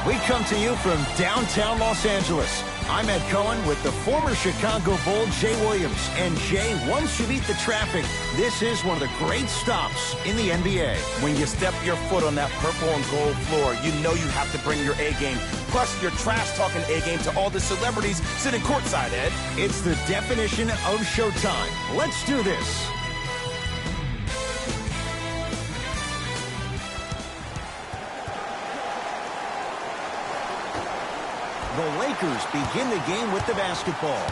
We come to you from downtown Los Angeles. I'm Ed Cohen with the former Chicago Bull, Jay Williams. And Jay, once you beat the traffic, this is one of the great stops in the NBA. When you step your foot on that purple and gold floor, you know you have to bring your A game. Plus, your trash-talking A game to all the celebrities sitting courtside, Ed. It's the definition of showtime. Let's do this. The Lakers begin the game with the basketball.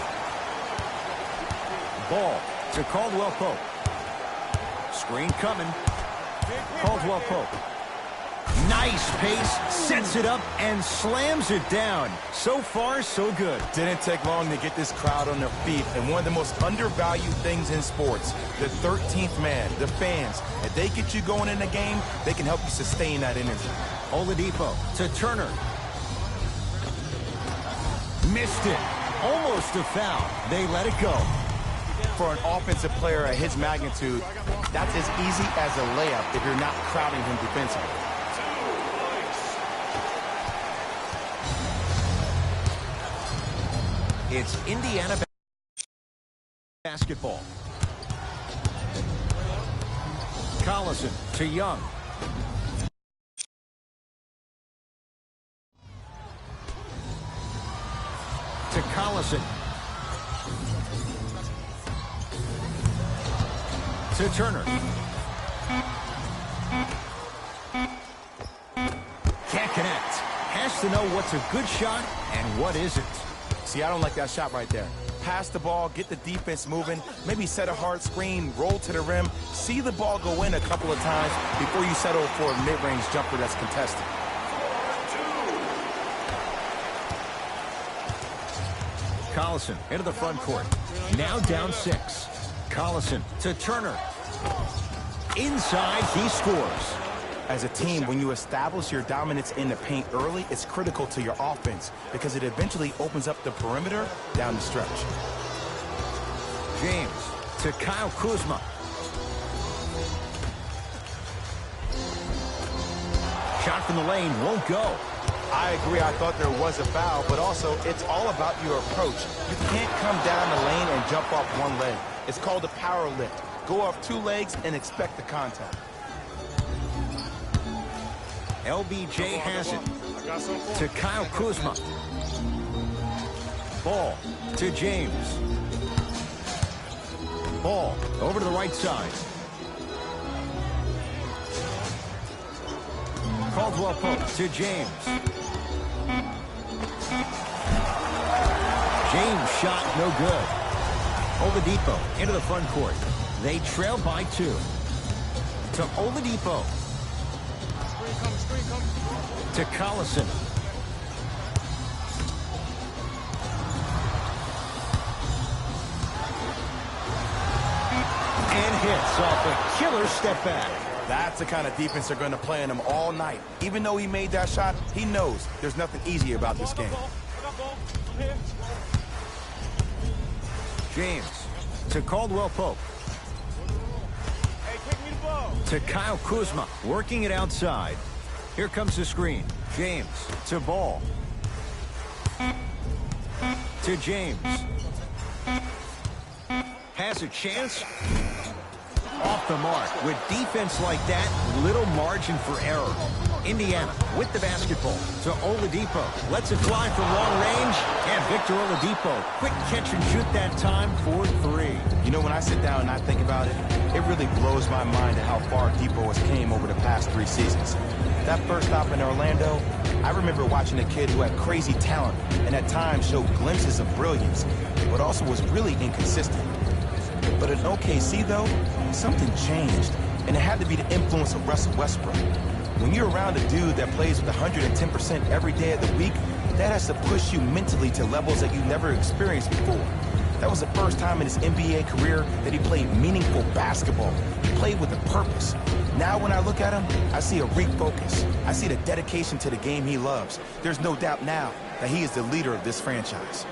Ball to Caldwell Pope. Screen coming. Caldwell Pope. Nice pace, sets it up, and slams it down. So far, so good. Didn't take long to get this crowd on their feet, and one of the most undervalued things in sports, the 13th man, the fans. If they get you going in the game, they can help you sustain that energy. Oladipo to Turner. Missed it. Almost a foul. They let it go. For an offensive player at his magnitude, that's as easy as a layup if you're not crowding him defensively. It's Indiana basketball. Collison to Young. To Collison. To Turner. Can't connect. Has to know what's a good shot and what isn't. See, I don't like that shot right there. Pass the ball, get the defense moving, maybe set a hard screen, roll to the rim, see the ball go in a couple of times before you settle for a mid-range jumper that's contested. Collison into the front court. Now down 6. Collison to Turner. Inside, he scores. As a team, when you establish your dominance in the paint early, it's critical to your offense because it eventually opens up the perimeter down the stretch. James to Kyle Kuzma. Shot from the lane won't go. I agree. I thought there was a foul, but also it's all about your approach. You can't come down the lane and jump off one leg. It's called a power lift. Go off 2 legs and expect the contact. LBJ has it to Kyle Kuzma. Ball to James. Ball over to the right side. Caldwell Pope to James. James shot no good. Oladipo into the front court. They trail by 2. To Oladipo. To Collison. And hits off a killer step back. That's the kind of defense they're going to play on him all night. Even though he made that shot, he knows there's nothing easy about this game. James to Caldwell Pope. To Kyle Kuzma, working it outside. Here comes the screen. James to Ball. To James. Has a chance. Off the mark. With defense like that, little margin for error. Indiana with the basketball to Oladipo. Lets it fly from long range. And Victor Oladipo, quick catch and shoot that time for 3. You know, when I sit down and I think about it, it really blows my mind at how far Depot has came over the past 3 seasons. That first stop in Orlando, I remember watching a kid who had crazy talent and at times showed glimpses of brilliance, but also was really inconsistent. But in OKC, though, something changed, and it had to be the influence of Russell Westbrook. When you're around a dude that plays with 110% every day of the week, that has to push you mentally to levels that you've never experienced before. That was the first time in his NBA career that he played meaningful basketball. He played with a purpose. Now when I look at him, I see a refocus. I see the dedication to the game he loves. There's no doubt now that he is the leader of this franchise.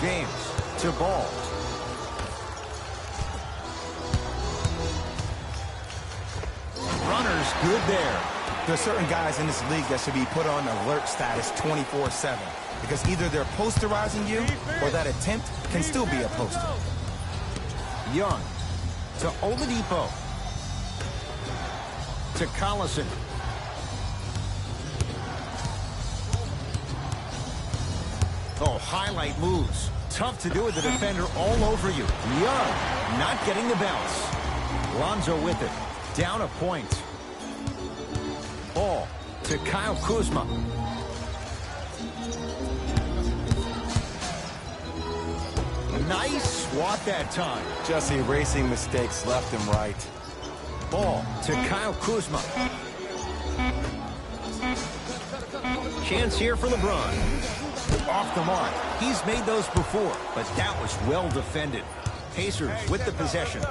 James to Ball. Runner's good there. There's certain guys in this league that should be put on alert status 24/7 because either they're posterizing you or that attempt can still be a poster. Young to Oladipo. To Collison. Oh, highlight moves. Tough to do with the defender all over you. Young not getting the bounce. Lonzo with it. Down a point. Ball to Kyle Kuzma. Nice swat that time. Just erasing mistakes left and right. Ball to Kyle Kuzma. Chance here for LeBron. Off the mark. He's made those before, but that was well defended. Pacers with the possession.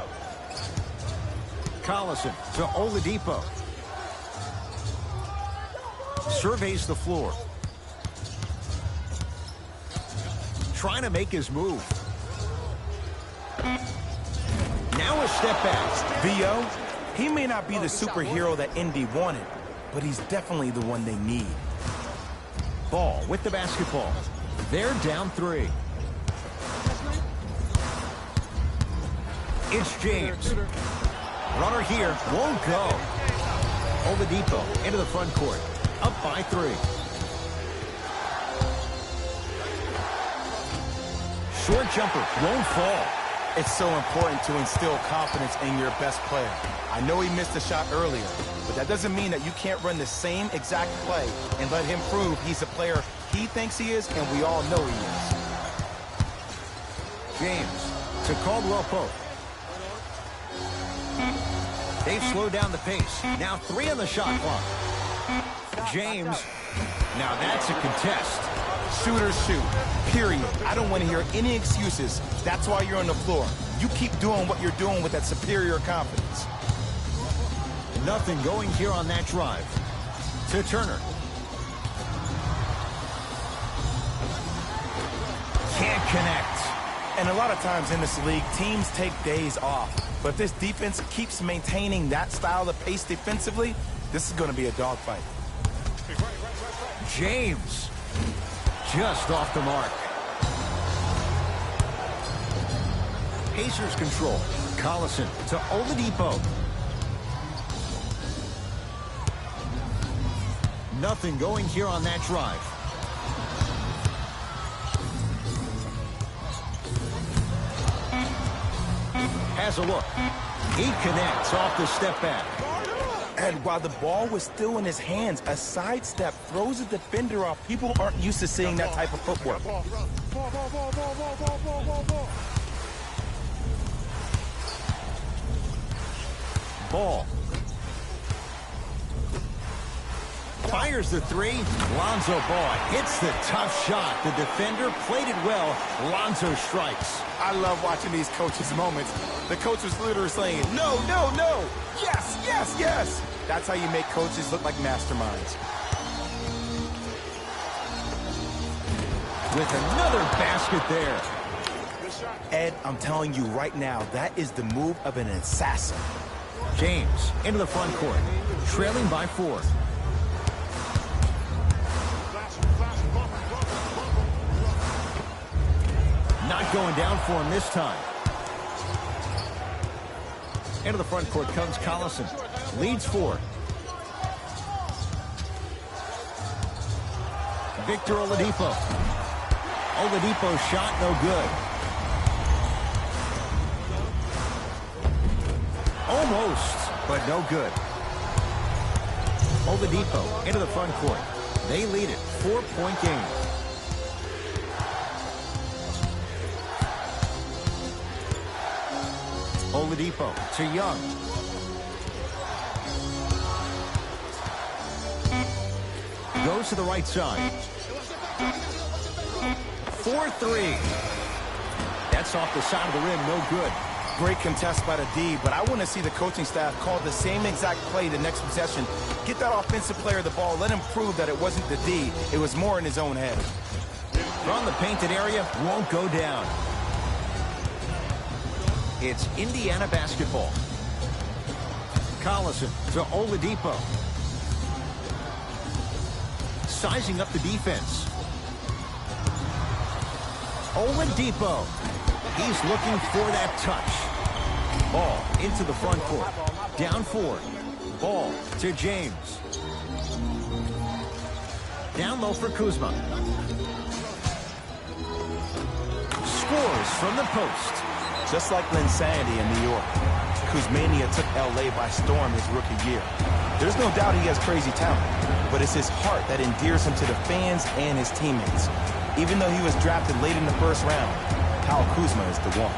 Collison to Oladipo. Surveys the floor. Trying to make his move. Now a step back. VO, he may not be the superhero that Indy wanted, but he's definitely the one they need. Ball with the basketball. They're down 3. It's James. Runner here. Won't go. Oladipo into the front court. Up by 3. Short jumper. Won't fall. It's so important to instill confidence in your best player. I know he missed a shot earlier, but that doesn't mean that you can't run the same exact play and let him prove he's a player he thinks he is, and we all know he is. James to Caldwell Pope. They've slowed down the pace. Now 3 on the shot clock. James. Now that's a contest. Shooters shoot, period. I don't want to hear any excuses. That's why you're on the floor. You keep doing what you're doing with that superior confidence. Nothing going here on that drive. To Turner. Can't connect. And a lot of times in this league, teams take days off. But if this defense keeps maintaining that style of pace defensively, this is going to be a dogfight. James. Just off the mark. Pacers control. Collison to Oladipo. Nothing going here on that drive. Has a look. He connects off the step back. And while the ball was still in his hands, a sidestep throws a defender off. People aren't used to seeing that type of footwork. Ball. Fires the three. Lonzo Ball hits the tough shot. The defender played it well. Lonzo strikes. I love watching these coaches' moments. The coach was literally saying, no, no, no. Yes, yes, yes. That's how you make coaches look like masterminds. With another basket there. Ed, I'm telling you right now, that is the move of an assassin. James into the front court, trailing by 4. Not going down for him this time. Into the front court comes Collison. Leads 4. Victor Oladipo. Oladipo's shot no good. Almost, but no good. Oladipo into the front court. They lead it. 4-point game. Oladipo to Young. Goes to the right side. 4-3. That's off the side of the rim, no good. Great contest by the D, but I want to see the coaching staff call the same exact play the next possession. Get that offensive player the ball. Let him prove that it wasn't the D. It was more in his own head. From the painted area, won't go down. It's Indiana basketball. Collison to Oladipo. Sizing up the defense. Oladipo. He's looking for that touch. Ball into the front court. Down 4. Ball to James. Down low for Kuzma. Scores from the post. Just like Linsanity in New York, Kuzmania took L.A. by storm his rookie year. There's no doubt he has crazy talent, but it's his heart that endears him to the fans and his teammates. Even though he was drafted late in the first round, Kyle Kuzma is the one.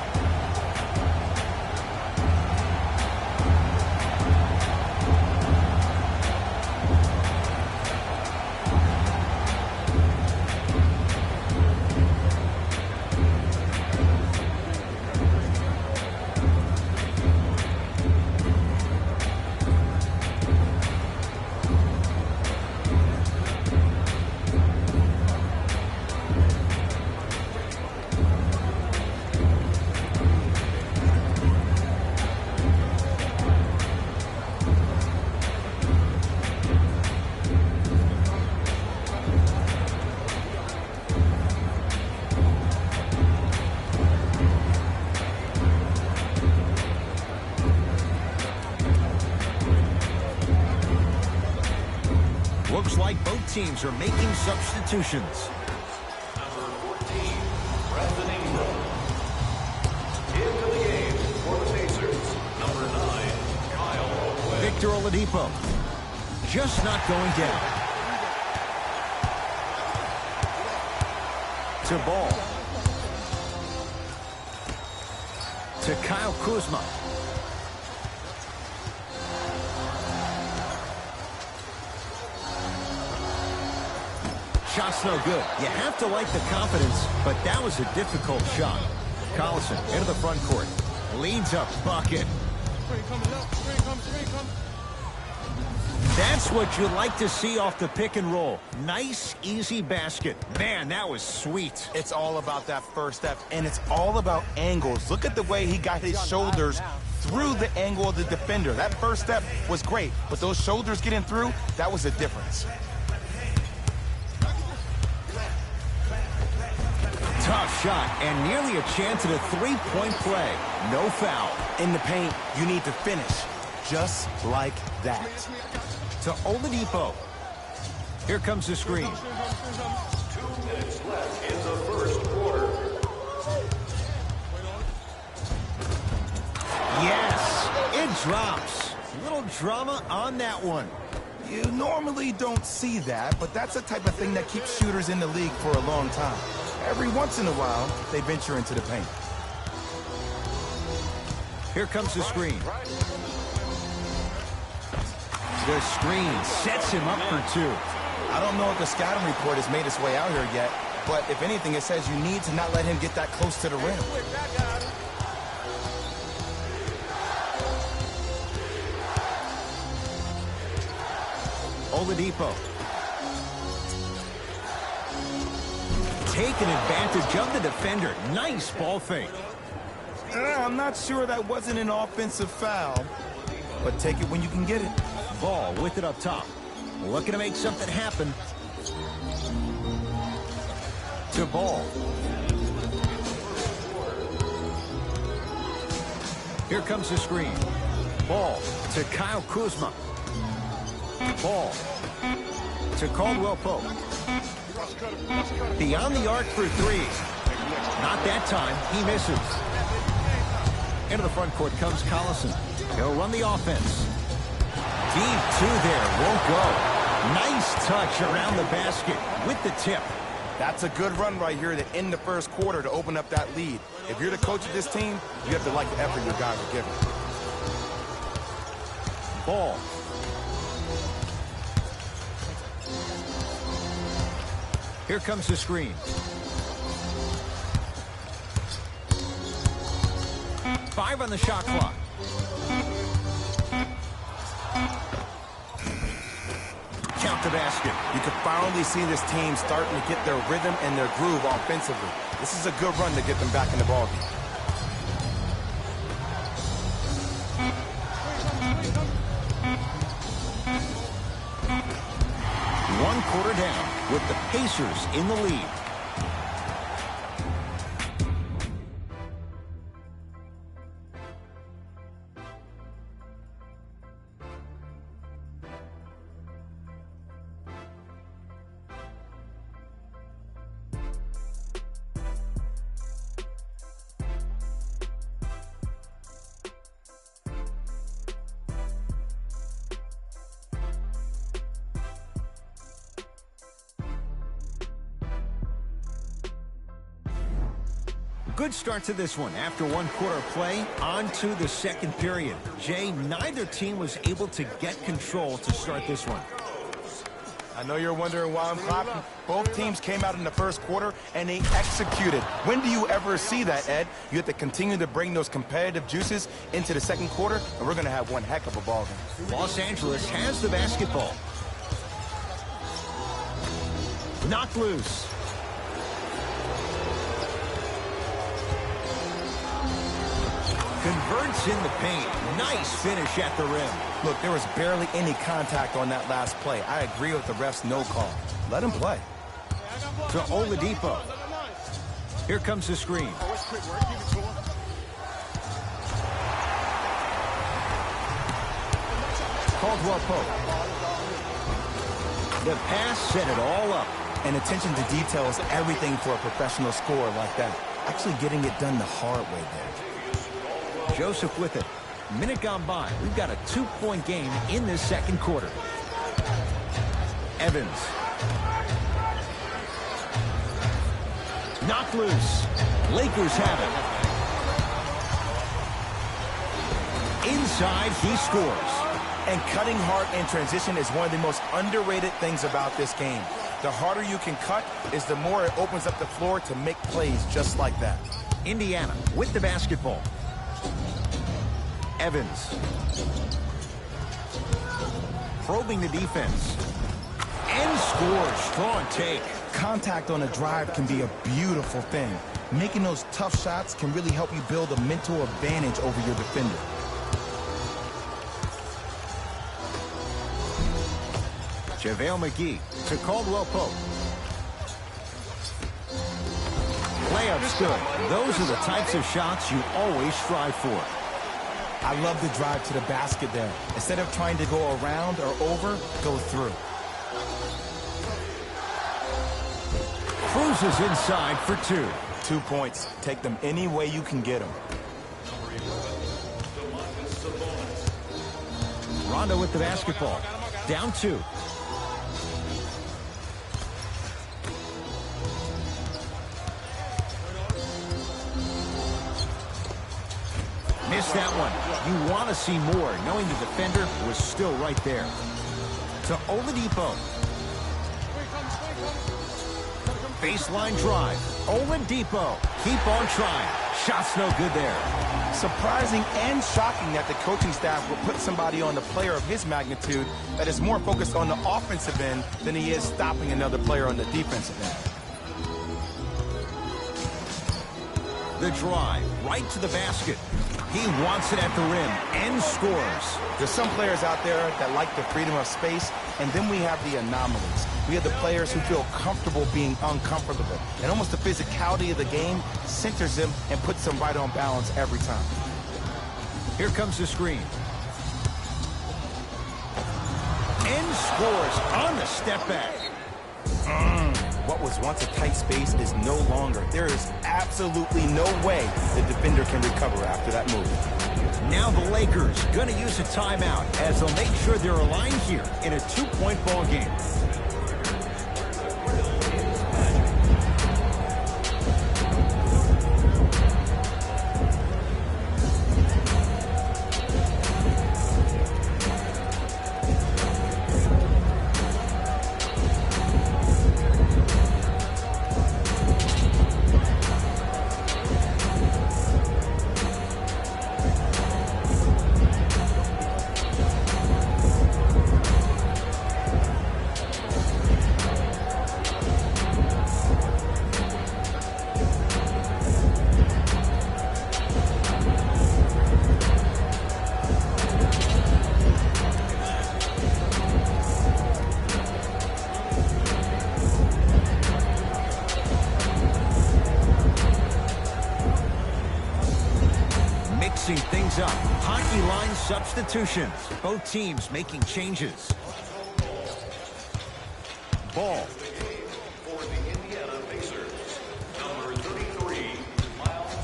Looks like both teams are making substitutions. Number 14, Brandon Ingram. Into the game for the Pacers. Number 9, Kyle Webb. Victor Oladipo. Just not going down. To Ball. To Kyle Kuzma. Shot's no good. You have to like the confidence, but that was a difficult shot. Collison into the front court. Leads a bucket. That's what you like to see off the pick and roll. Nice, easy basket. Man, that was sweet. It's all about that first step, and it's all about angles. Look at the way he got his shoulders through the angle of the defender. That first step was great, but those shoulders getting through, that was a difference. Tough shot, and nearly a chance at a three-point play. No foul. In the paint, you need to finish just like that. To Oladipo. Here comes the screen. 2 minutes left in the first quarter. Yes, it drops. A little drama on that one. You normally don't see that, but that's the type of thing that keeps shooters in the league for a long time. Every once in a while, they venture into the paint. Here comes the screen. The screen sets him up for two. I don't know if the scouting report has made its way out here yet, but if anything, it says you need to not let him get that close to the rim. Oladipo. Taking advantage of the defender. Nice ball fake. I'm not sure that wasn't an offensive foul, but take it when you can get it. Ball with it up top. Looking to make something happen. To Ball. Here comes the screen. Ball to Kyle Kuzma. Ball to Caldwell Pope. Beyond the arc for three. Not that time. He misses. Into the front court comes Collison. He'll run the offense. Deep two there. Won't go. Nice touch around the basket with the tip. That's a good run right here to end the first quarter to open up that lead. If you're the coach of this team, you have to like the effort your guys are giving. Ball. Here comes the screen. Five on the shot clock. Count the basket. You can finally see this team starting to get their rhythm and their groove offensively. This is a good run to get them back in the ballgame. One quarter down with the Pacers in the lead. Good start to this one. After one quarter play, on to the second period. Jay, neither team was able to get control to start this one. I know you're wondering why I'm clapping. Both teams came out in the first quarter and they executed. When do you ever see that, Ed? You have to continue to bring those competitive juices into the second quarter, and we're going to have one heck of a ball game. Los Angeles has the basketball. Knocked loose. Converts in the paint. Nice finish at the rim. Look, there was barely any contact on that last play. I agree with the ref's no call. Let him play. To Oladipo. Here comes the screen. Caldwell Pope. The pass set it all up. And attention to detail is everything for a professional scorer like that. Actually getting it done the hard way there. Joseph with it. Minute gone by. We've got a 2-point game in this second quarter. Evans. Knocked loose. Lakers have it. Inside, he scores. And cutting hard in transition is one of the most underrated things about this game. The harder you can cut is the more it opens up the floor to make plays just like that. Indiana with the basketball. Evans. Probing the defense. And scores. Strong take. Contact on a drive can be a beautiful thing. Making those tough shots can really help you build a mental advantage over your defender. JaVale McGee to Caldwell Pope. Layup's good. Those are the types of shots you always strive for. I love the drive to the basket there. Instead of trying to go around or over, go through. Cruises inside for 2. 2 points. Take them any way you can get them. Rondo with the basketball. Down 2. Missed that one. You want to see more, knowing the defender was still right there. To Oladipo. Baseline drive. Oladipo. Keep on trying. Shot's no good there. Surprising and shocking that the coaching staff would put somebody on the player of his magnitude that is more focused on the offensive end than he is stopping another player on the defensive end. The drive, right to the basket. He wants it at the rim and scores. There's some players out there that like the freedom of space, and then we have the anomalies. We have the players who feel comfortable being uncomfortable, and almost the physicality of the game centers them and puts them right on balance every time. Here comes the screen. And scores on the step back. What was once a tight space is no longer. There is absolutely no way the defender can recover after that move. Now the Lakers going to use a timeout as they'll make sure they're aligned here in a 2-point ball game. Things up. Hockey line substitutions. Both teams making changes. Ball. For the Indiana Pacers, number 33, Miles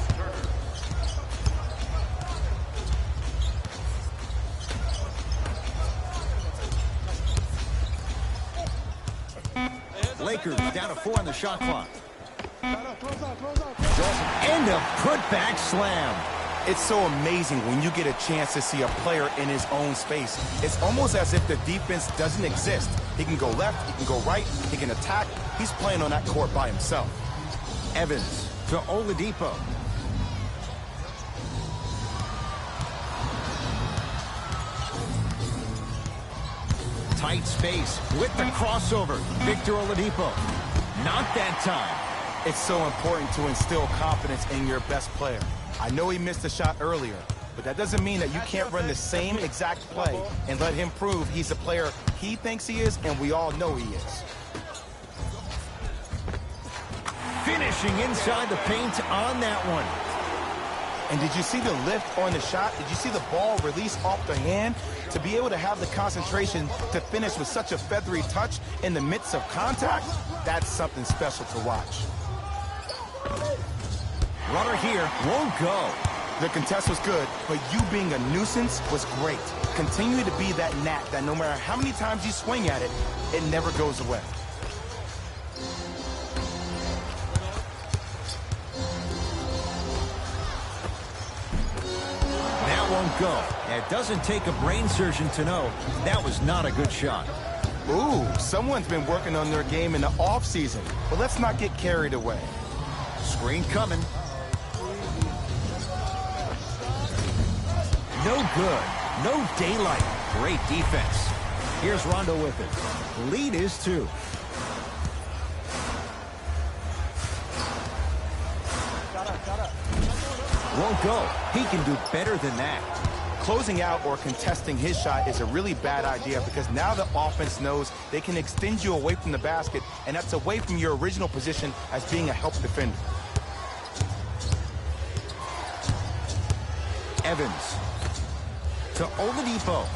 Turner. Lakers down to 4 on the shot clock. And a putback slam. It's so amazing when you get a chance to see a player in his own space. It's almost as if the defense doesn't exist. He can go left, he can go right, he can attack. He's playing on that court by himself. Evans to Oladipo. Tight space with the crossover. Victor Oladipo. Not that time. It's so important to instill confidence in your best player. I know he missed a shot earlier, but that doesn't mean that you can't run the same exact play and let him prove he's a player he thinks he is, and we all know he is. Finishing inside the paint on that one. And did you see the lift on the shot? Did you see the ball release off the hand? To be able to have the concentration to finish with such a feathery touch in the midst of contact, that's something special to watch. Runner here won't go. The contest was good, but you being a nuisance was great. Continue to be that gnat that no matter how many times you swing at it, it never goes away. That won't go. It doesn't take a brain surgeon to know that was not a good shot. Ooh, someone's been working on their game in the offseason, but let's not get carried away. Screen coming. No good. No daylight. Great defense. Here's Rondo with it. Lead is 2. Won't go. He can do better than that. Closing out or contesting his shot is a really bad idea because now the offense knows they can extend you away from the basket, and that's away from your original position as being a help defender. Evans to Oladipo.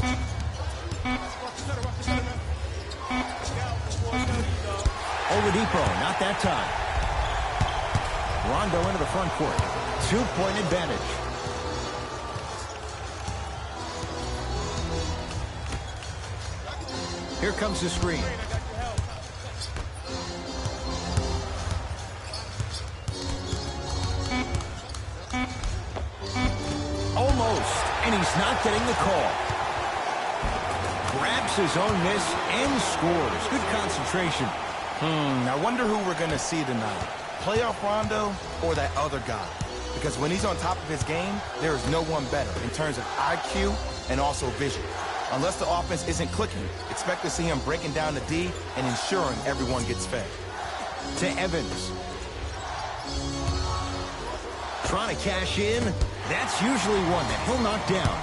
Oladipo, not that time. Rondo into the front court. 2-point advantage. Here comes the screen. Almost, and he's not getting the call. Grabs his own miss and scores. Good concentration. I wonder who we're going to see tonight. Playoff Rondo or that other guy? Because when he's on top of his game, there is no one better in terms of IQ and also vision. Unless the offense isn't clicking, expect to see him breaking down the D and ensuring everyone gets fed. To Evans. Trying to cash in. That's usually one that he'll knock down.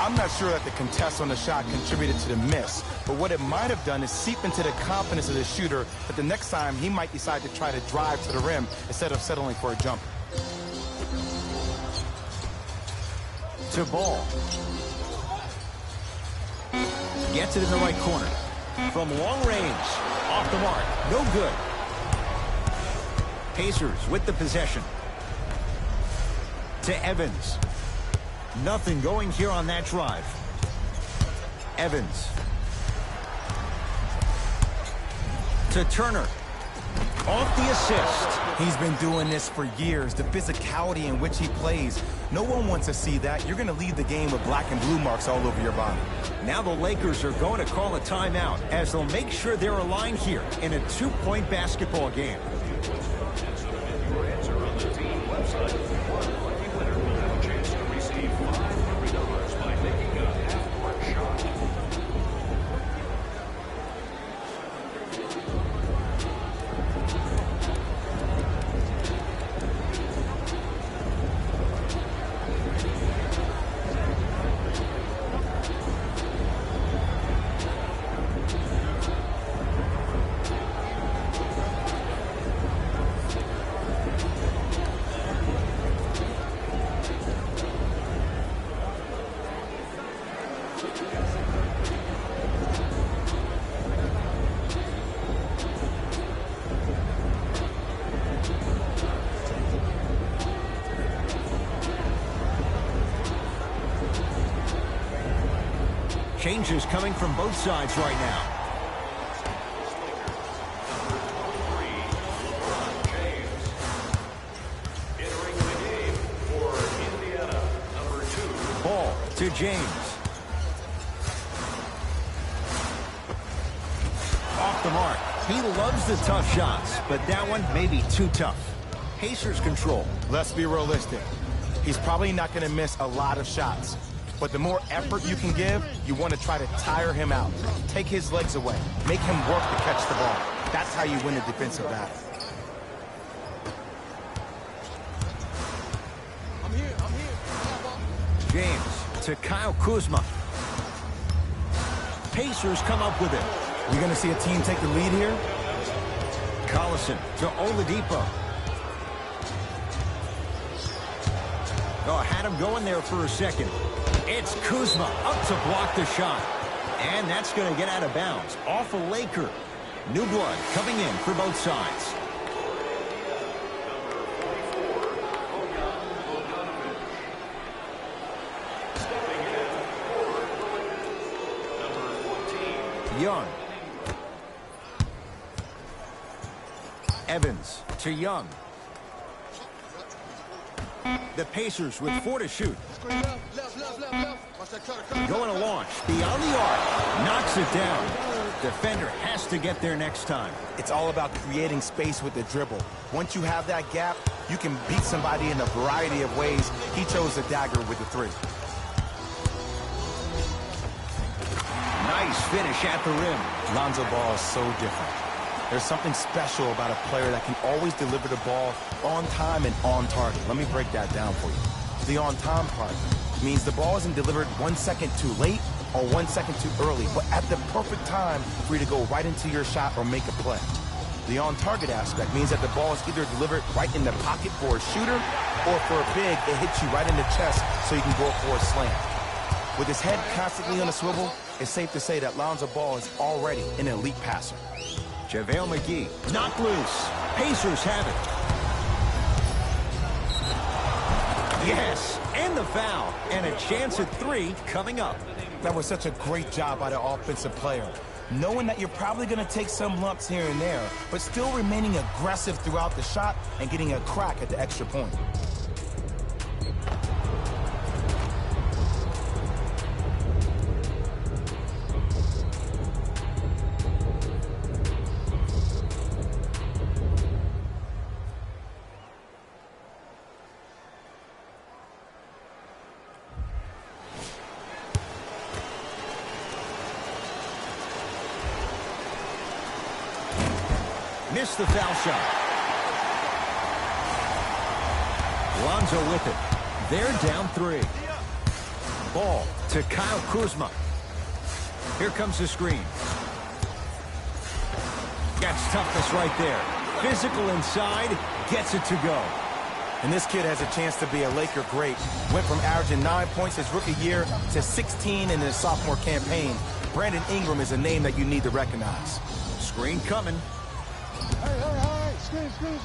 I'm not sure that the contest on the shot contributed to the miss, but what it might have done is seep into the confidence of the shooter that the next time he might decide to try to drive to the rim instead of settling for a jumper. To Ball. Gets it in the right corner. From long range. Off the mark. No good. Pacers with the possession. To Evans. Nothing going here on that drive. Evans. To Turner. Off the assist. He's been doing this for years. The physicality in which he plays. No one wants to see that. You're going to leave the game with black and blue marks all over your body. Now the Lakers are going to call a timeout as they'll make sure they're aligned here in a 2-point basketball game. Your answer on the team website. One lucky winner will have a chance to receive $500 by making a half-court shot. Changes coming from both sides right now. Entering the game for Indiana, number 2. Ball to James. Off the mark. He loves the tough shots, but that one may be too tough. Pacers control. Let's be realistic. He's probably not going to miss a lot of shots. But the more effort you can give, you want to try to tire him out. Take his legs away. Make him work to catch the ball. That's how you win a defensive battle. James to Kyle Kuzma. Pacers come up with it. You're going to see a team take the lead here? Collison to Oladipo. Oh, had him going there for a second. It's Kuzma up to block the shot. And that's going to get out of bounds. Off a Laker. New blood coming in for both sides. Young. Evans to Young. The Pacers with 4 to shoot. Going to launch beyond the arc. Knocks it down. Defender has to get there next time. It's all about creating space with the dribble. Once you have that gap, you can beat somebody in a variety of ways. He chose the dagger with the 3. Nice finish at the rim. Lonzo Ball is so different. There's something special about a player that can always deliver the ball on time and on target. Let me break that down for you. The on-time part means the ball isn't delivered 1 second too late or 1 second too early, but at the perfect time for you to go right into your shot or make a play. The on-target aspect means that the ball is either delivered right in the pocket for a shooter or for a big, it hits you right in the chest so you can go for a slam. With his head constantly on a swivel, it's safe to say that Lonzo Ball is already an elite passer. JaVale McGee knocked loose. Pacers have it. Yes, and the foul. And a chance at 3 coming up. That was such a great job by the offensive player. Knowing that you're probably going to take some lumps here and there, but still remaining aggressive throughout the shot and getting a crack at the extra point. Missed the foul shot. Lonzo with it. They're down 3. Ball to Kyle Kuzma. Here comes the screen. That's toughness right there. Physical inside, gets it to go. And this kid has a chance to be a Laker great. Went from averaging 9 points his rookie year to 16 in his sophomore campaign. Brandon Ingram is a name that you need to recognize. Screen coming.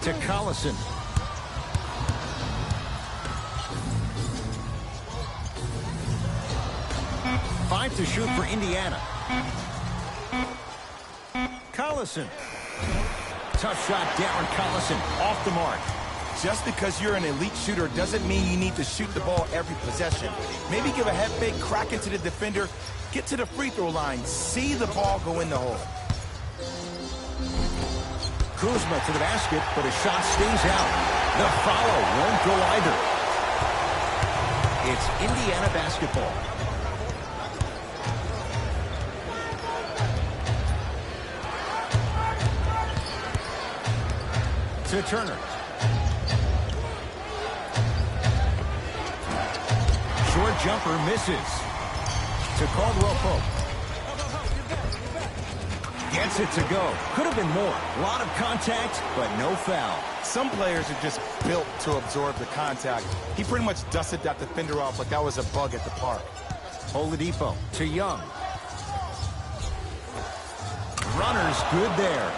To Collison. Five to shoot for Indiana. Collison. Tough shot, Darren Collison, off the mark. Just because you're an elite shooter doesn't mean you need to shoot the ball every possession. Maybe give a head fake, crack into the defender, get to the free throw line, see the ball go in the hole. Kuzma to the basket, but his shot stays out. The follow won't go either. It's Indiana basketball. To Turner. Short jumper misses. To Caldwell Pope. Gets it to go. Could have been more. A lot of contact, but no foul. Some players are just built to absorb the contact. He pretty much dusted that defender off like that was a bug at the park. Oladipo to Young. Runner's good there.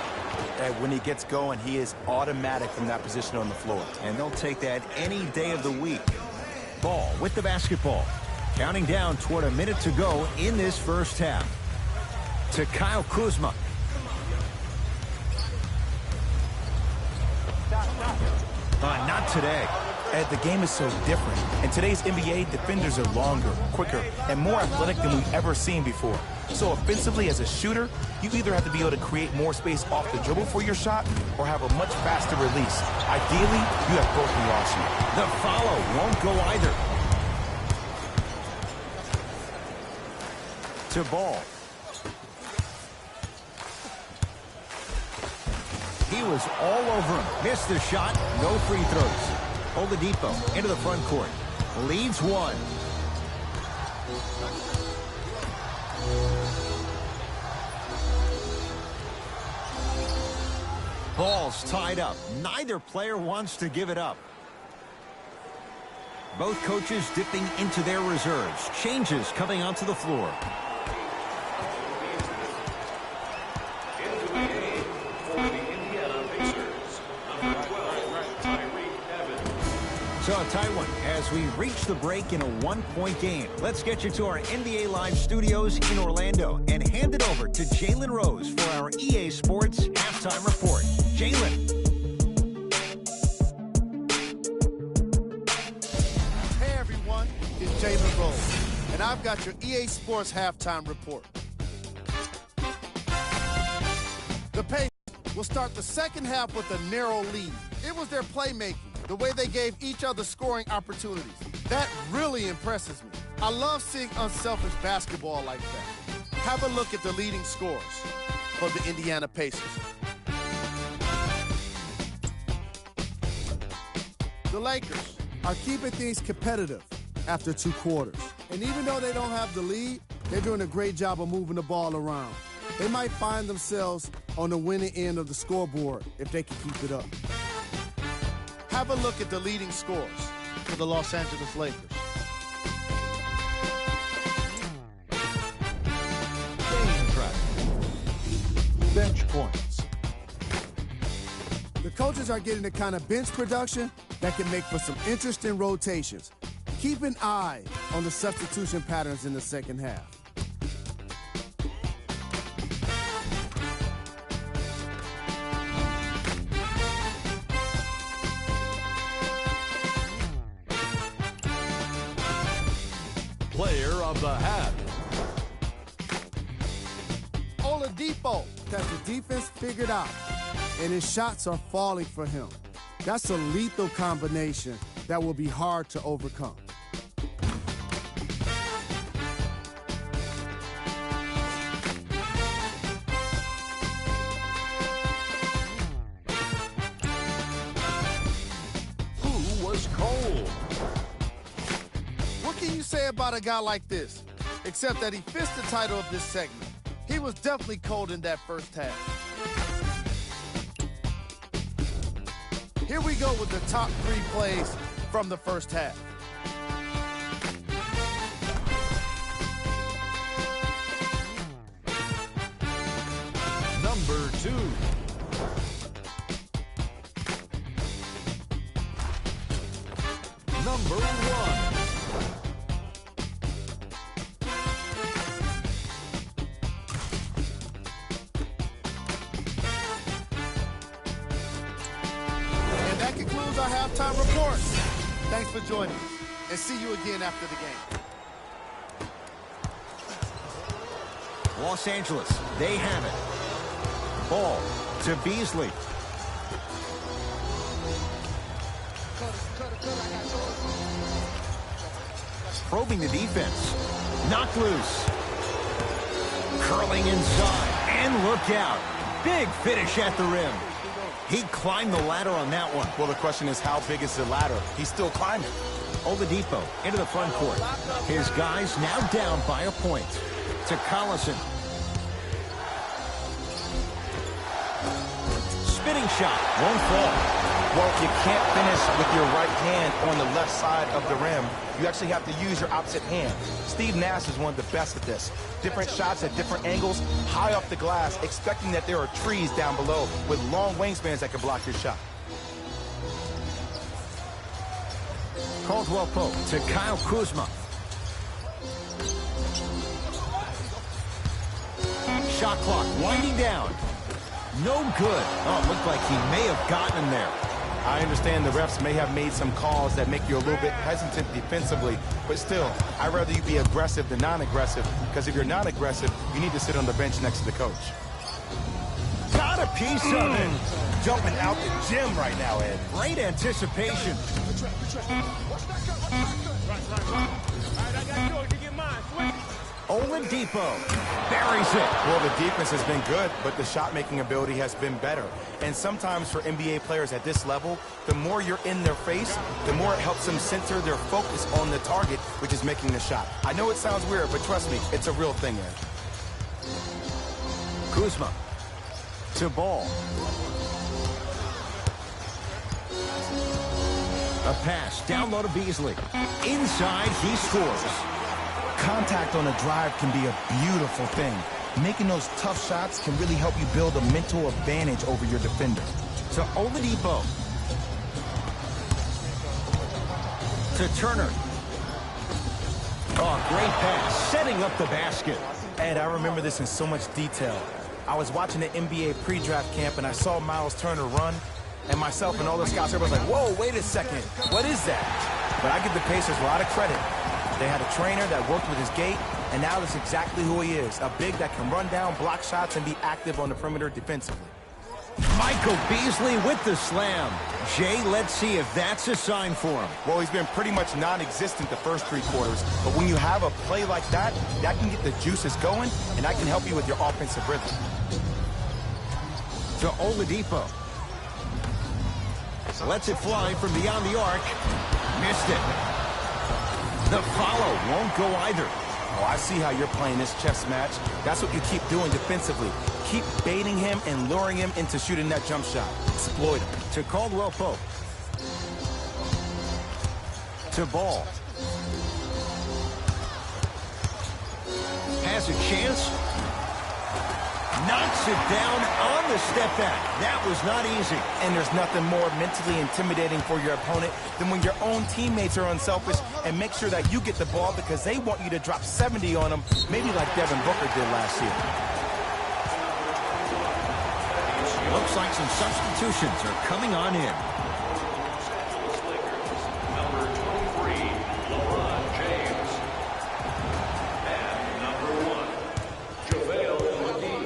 And when he gets going, he is automatic from that position on the floor. And they'll take that any day of the week. Ball with the basketball. Counting down toward a minute to go in this first half. To Kyle Kuzma. Not today. And the game is so different. In today's NBA, defenders are longer, quicker, and more athletic than we've ever seen before. So offensively, as a shooter, you either have to be able to create more space off the dribble for your shot or have a much faster release. Ideally, you have both in your arsenal. The follow won't go either. To Ball. He was all over him. Missed the shot. No free throws. Oladipo into the front court. Leads 1. Ball's tied up. Neither player wants to give it up. Both coaches dipping into their reserves. Changes coming onto the floor. So a tight one as we reach the break in a 1-point game. Let's get you to our NBA Live studios in Orlando and hand it over to Jalen Rose for our EA Sports halftime report. Jalen. Hey everyone, it's Jalen Rose, and I've got your EA Sports halftime report. The Pacers will start the second half with a narrow lead. It was their playmaking, the way they gave each other scoring opportunities. That really impresses me. I love seeing unselfish basketball like that. Have a look at the leading scorers for the Indiana Pacers. The Lakers are keeping things competitive after 2 quarters. And even though they don't have the lead, they're doing a great job of moving the ball around. They might find themselves on the winning end of the scoreboard if they can keep it up. Have a look at the leading scorers for the Los Angeles Lakers. Game track. Bench points. coaches are getting the kind of bench production that can make for some interesting rotations. Keep an eye on the substitution patterns in the second half. Player of the half. Oladipo has the defense figured out, and his shots are falling for him. That's a lethal combination that will be hard to overcome. Who was cold? What can you say about a guy like this? Except that he fits the title of this segment. He was definitely cold in that first half. Here we go with the top 3 plays from the first half. Number 2. Number 1. That concludes our halftime report. Thanks for joining us, and see you again after the game. Los Angeles, they have it. Ball to Beasley. Probing the defense. Knocked loose. Curling inside, and look out. Big finish at the rim. He climbed the ladder on that one. Well, the question is, how big is the ladder? He's still climbing. Oladipo into the front court. His guys now down by a point. To Collison. Spinning shot. Won't fall. Well, you can't finish with your right hand on the left side of the rim. You actually have to use your opposite hand. Steve Nash is one of the best at this. Different shots at different angles, high off the glass, expecting that there are trees down below with long wingspans that can block your shot. Caldwell Pope to Kyle Kuzma. Shot clock winding down. No good. Oh, it looked like he may have gotten him there. I understand the refs may have made some calls that make you a little bit hesitant defensively, but still, I'd rather you be aggressive than non-aggressive, because if you're not aggressive, you need to sit on the bench next to the coach. Got a piece of it. Jumping out the gym right now, Ed. Great anticipation. Oladipo buries it. Well, the defense has been good, but the shot-making ability has been better. And sometimes for NBA players at this level, the more you're in their face, the more it helps them center their focus on the target, which is making the shot. I know it sounds weird, but trust me, it's a real thing, Ed. Kuzma to Ball. A pass down low to Beasley. Inside, he scores. Contact on a drive can be a beautiful thing. Making those tough shots can really help you build a mental advantage over your defender. To Oladipo. To Turner. Oh, great pass. Setting up the basket. Ed, I remember this in so much detail. I was watching the NBA pre-draft camp, and I saw Miles Turner run, and myself and all the scouts, everybody's like, whoa, wait a second. What is that? But I give the Pacers a lot of credit. They had a trainer that worked with his gait, and now that's exactly who he is. A big that can run down, block shots, and be active on the perimeter defensively. Michael Beasley with the slam. Jay, let's see if that's a sign for him. Well, he's been pretty much non-existent the first 3 quarters, but when you have a play like that, that can get the juices going, and that can help you with your offensive rhythm. To Oladipo. Lets it fly from beyond the arc. Missed it. The follow won't go either. Oh, I see how you're playing this chess match. That's what you keep doing defensively. Keep baiting him and luring him into shooting that jump shot. Exploit him. To Caldwell Pope. To Ball. Has a chance. Knocks knocks it down on the step back. That was not easy. And there's nothing more mentally intimidating for your opponent than when your own teammates are unselfish and make sure that you get the ball because they want you to drop 70 on them, maybe like Devin Booker did last year. Looks like some substitutions are coming on in. Number 23, LeBron James. And number 1, JaVale McGee.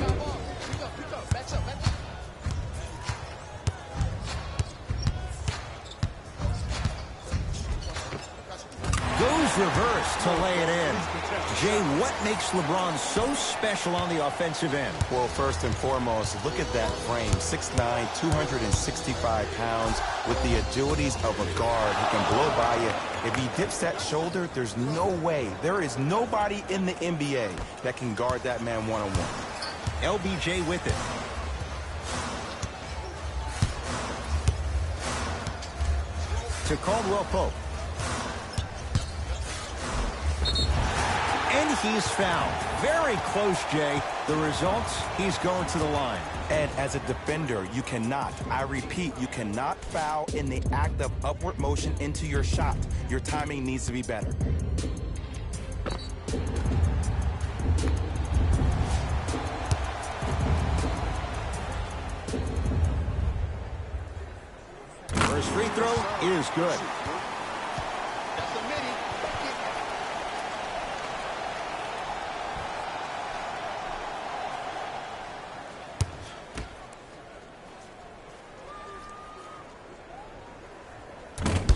Goes reverse to lay it in. Jay, what makes LeBron so special on the offensive end? Well, first and foremost, look at that frame. 6'9", 265 pounds with the agilities of a guard who can blow by you. If he dips that shoulder, there's no way. There is nobody in the NBA that can guard that man one-on-one. LBJ with it. To Caldwell Pope. And he's fouled. Very close, Jay. The result, he's going to the line. And as a defender, you cannot, I repeat, you cannot foul in the act of upward motion into your shot. Your timing needs to be better. First free throw is good.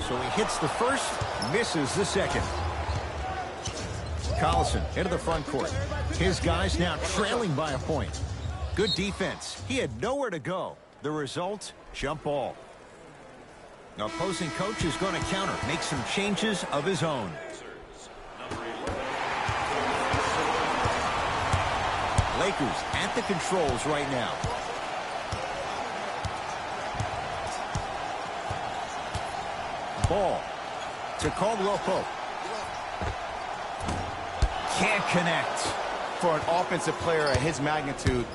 So he hits the first, misses the second. Collison into the front court. His guys now trailing by a point. Good defense. He had nowhere to go. The result, jump ball. The opposing coach is going to counter, make some changes of his own. Lakers at the controls right now. Ball to Caldwell Pope. Can't connect. For an offensive player at his magnitude,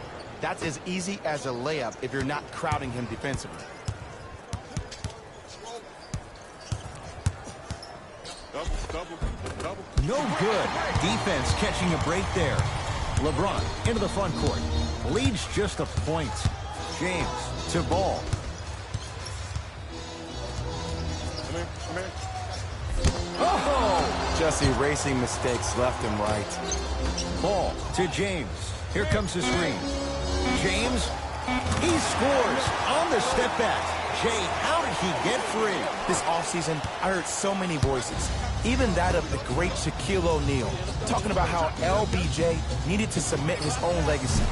that's as easy as a layup if you're not crowding him defensively. No good. Defense catching a break there. LeBron into the front court. Leads just a point. James to Ball. Oh! Just erasing mistakes left and right. Ball to James. Here comes the screen. James, he scores on the step back. Jay, how did he get free? This offseason, I heard so many voices, even that of the great Shaquille O'Neal, talking about how LBJ needed to cement his own legacy.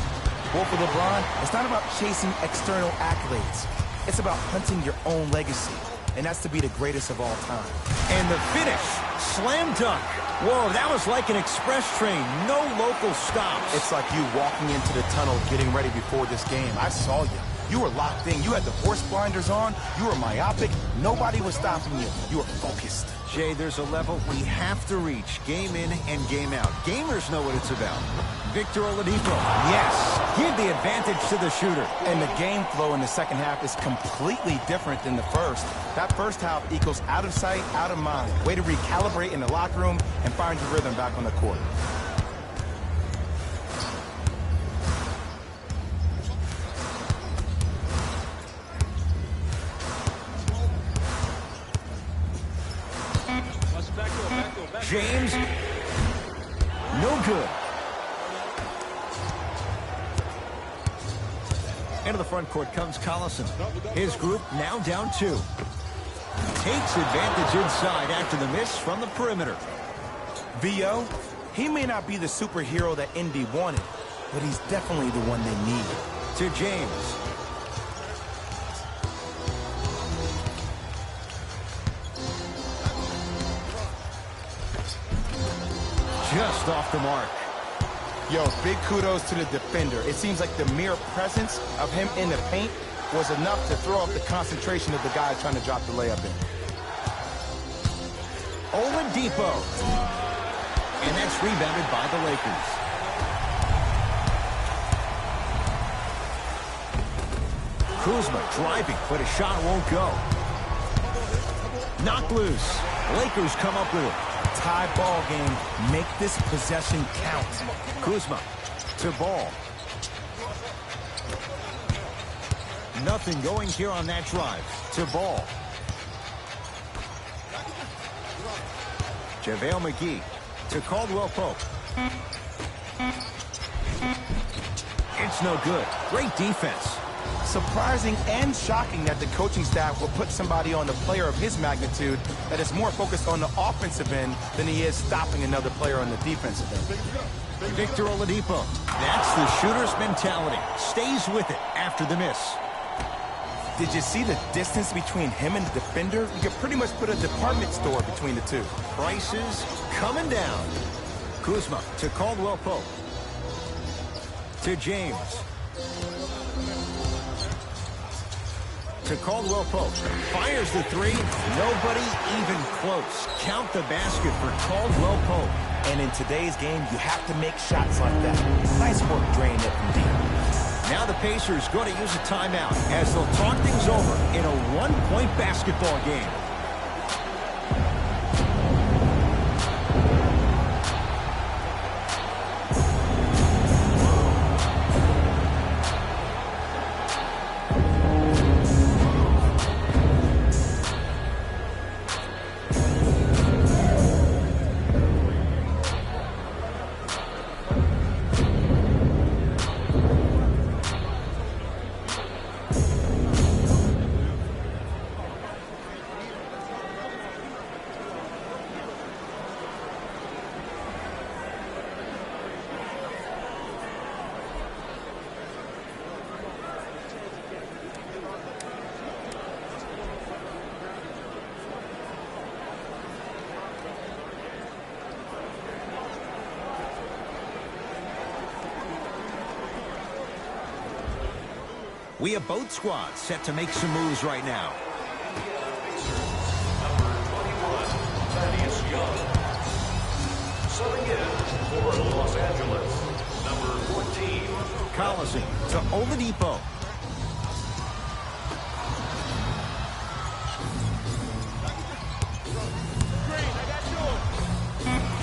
Well, for LeBron, it's not about chasing external accolades. It's about hunting your own legacy, and that's to be the greatest of all time. And the finish, slam dunk. Whoa, that was like an express train, no local stops. It's like you walking into the tunnel getting ready before this game. I saw you. You were locked in. You had the horse blinders on. You were myopic. Nobody was stopping you. You were focused. Jay, there's a level we have to reach, game in and game out. Gamers know what it's about. Victor Oladipo, yes, give the advantage to the shooter. And the game flow in the second half is completely different than the first. That first half equals out of sight, out of mind. Way to recalibrate in the locker room and find your rhythm back on the court. James, no good. Into the front court comes Collison. His group now down 2. Takes advantage inside after the miss from the perimeter. VO, he may not be the superhero that Indy wanted, but he's definitely the one they need. To James. Just off the mark. Yo, big kudos to the defender. It seems like the mere presence of him in the paint was enough to throw off the concentration of the guy trying to drop the layup in. Oladipo. And that's rebounded by the Lakers. Kuzma driving, but a shot won't go. Knocked loose. Lakers come up with it. Tie ball game. Make this possession count. Kuzma to Ball. Nothing going here on that drive. To Ball. JaVale McGee to Caldwell Pope. It's no good. Great defense. Surprising and shocking that the coaching staff will put somebody on the player of his magnitude that is more focused on the offensive end than he is stopping another player on the defensive end. Victor Oladipo. That's the shooter's mentality. Stays with it after the miss. Did you see the distance between him and the defender? You could pretty much put a department store between the two. Prices coming down. Kuzma to Caldwell Pope. To James. To Caldwell Pope. Fires the three. Nobody even close. Count the basket for Caldwell Pope. And in today's game, you have to make shots like that. Nice work draining it from deep. Now the Pacers going to use a timeout as they'll talk things over in a one-point basketball game. We have both squads set to make some moves right now. Subbing in for Los Angeles, number 14. Collison to Oladipo.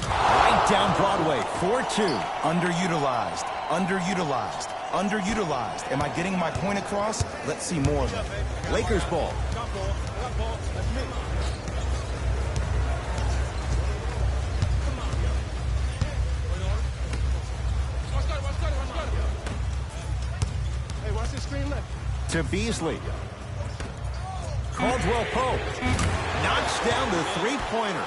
Right down Broadway, 4-2. Underutilized, underutilized, underutilized. Am I getting my point across? Let's see more of it. Lakers ball. To Beasley. Caldwell Pope knocks down the three-pointer.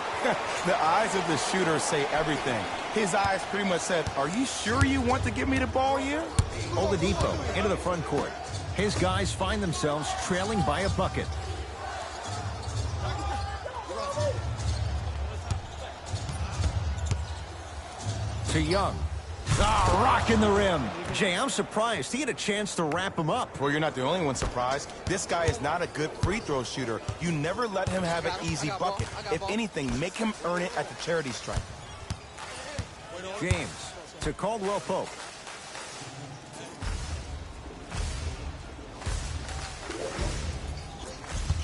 The eyes of the shooter say everything. His eyes pretty much said, are you sure you want to give me the ball here? Oladipo into the front court. His guys find themselves trailing by a bucket. To Young. Ah, rocking the rim. Jay, I'm surprised he had a chance to wrap him up. Well, you're not the only one surprised. This guy is not a good free throw shooter. You never let him have an easy bucket. If anything, make him earn it at the charity stripe. James to Caldwell Pope.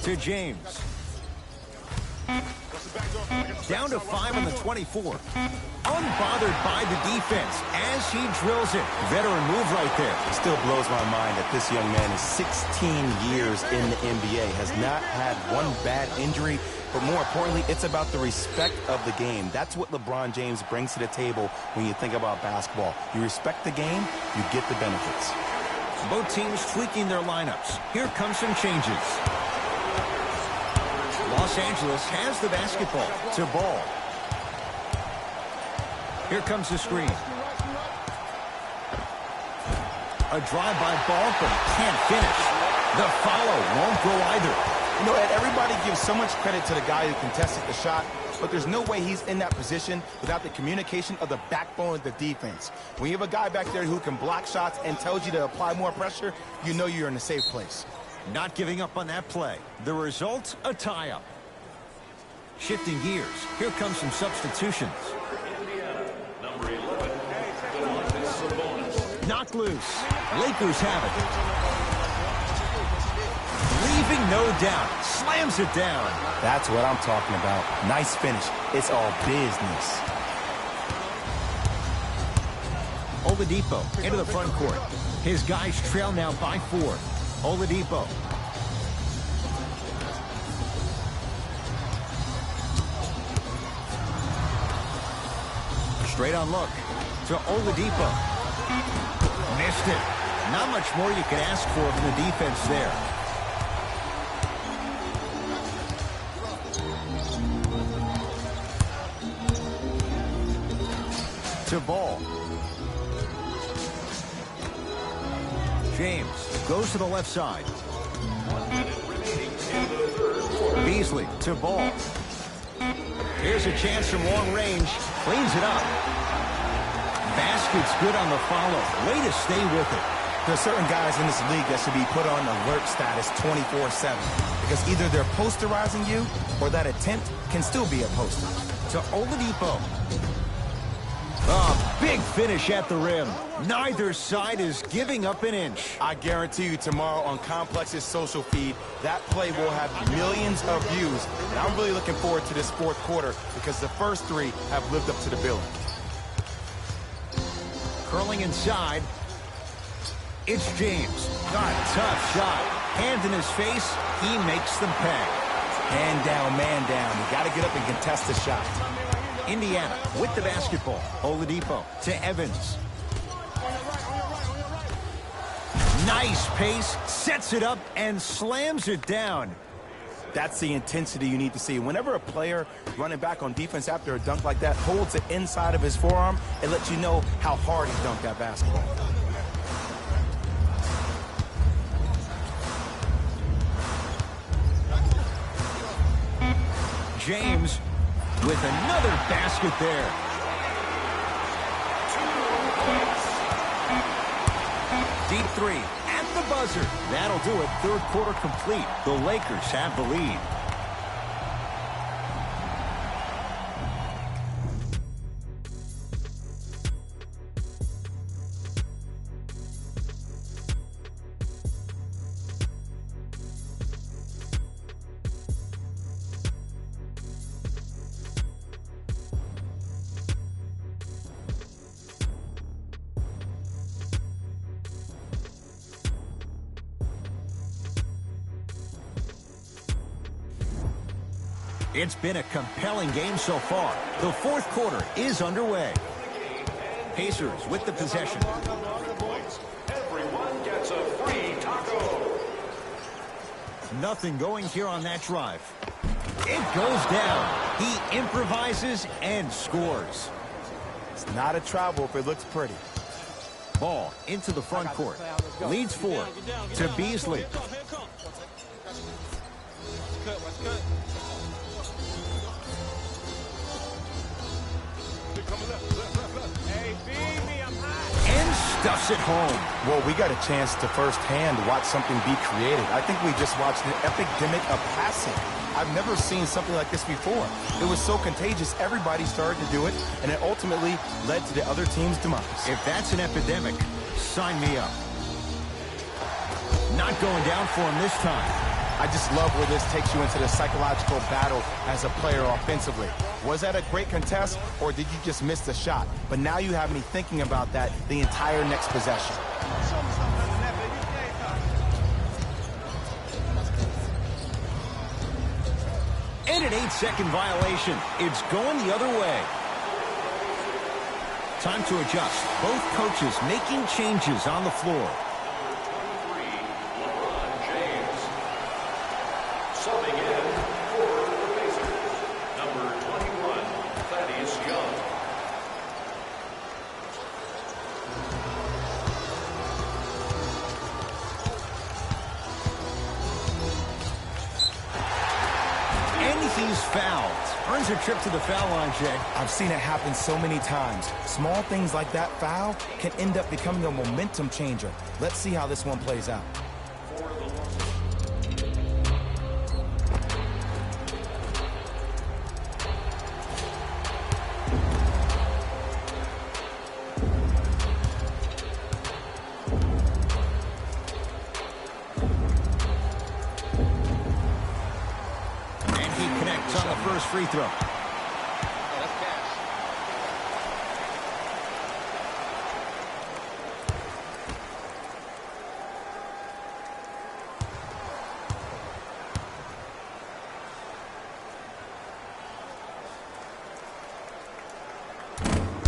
To James. Down to 5 on the 24. Unbothered by the defense as he drills it. Veteran move right there. It still blows my mind that this young man is 16 years in the NBA, has not had one bad injury, but more importantly, it's about the respect of the game. That's what LeBron James brings to the table when you think about basketball. You respect the game, you get the benefits. Both teams tweaking their lineups. Here come some changes. Los Angeles has the basketball to Ball. Here comes the screen. A drive by Ball, but he can't finish. The follow won't go either. You know, Ed, everybody gives so much credit to the guy who contested the shot, but there's no way he's in that position without the communication of the backbone of the defense. When you have a guy back there who can block shots and tells you to apply more pressure, you know you're in a safe place. Not giving up on that play. The result, a tie-up. Shifting gears, here comes some substitutions. Indiana, number 11. Domantas Sabonis. Knocked loose. Lakers have it. Leaving no doubt. Slams it down. That's what I'm talking about. Nice finish. It's all business. Oladipo into the front court. His guys trail now by 4. Oladipo. Straight on look to Oladipo. Missed it. Not much more you can ask for from the defense there. To Ball. James goes to the left side. Beasley to Ball. Here's a chance from long range. Cleans it up. Basket's good on the follow. Way to stay with it. There's certain guys in this league that should be put on alert status 24/7 because either they're posterizing you or that attempt can still be a poster. To Oladipo. A big finish at the rim. Neither side is giving up an inch. I guarantee you tomorrow on Complex's social feed, that play will have millions of views. And I'm really looking forward to this fourth quarter because the first 3 have lived up to the billing. Curling inside. It's James. Got a tough shot. Hand in his face. He makes them pay. Man down. You got to get up and contest the shot. Indiana with the basketball. Oladipo to Evans. Nice pace. Sets it up and slams it down. That's the intensity you need to see. Whenever a player running back on defense after a dunk like that holds it inside of his forearm, it lets you know how hard he dunked that basketball. James with another basket there. Deep 3 at the buzzer. That'll do it. Third quarter complete. The Lakers have the lead. It's been a compelling game so far. The fourth quarter is underway. Pacers with the possession. Everyone gets a free taco. Nothing going here on that drive. It goes down. He improvises and scores. It's not a travel if it looks pretty. Ball into the front court. Leads 4 to Beasley. And stuffs it home. Well, we got a chance to firsthand watch something be created. I think we just watched an epidemic of passing. I've never seen something like this before. It was so contagious, everybody started to do it, and it ultimately led to the other team's demise. If that's an epidemic, sign me up. Not going down for him this time. I just love where this takes you into the psychological battle as a player offensively. Was that a great contest, or did you just miss the shot? But now you have me thinking about that the entire next possession. And an 8-second violation. It's going the other way. Time to adjust. Both coaches making changes on the floor. Subbing in for the Pacers, number 21, Thaddeus Young. And he's fouled. Earns a trip to the foul line, Jay. I've seen it happen so many times. Small things like that foul can end up becoming a momentum changer. Let's see how this one plays out. first free throw.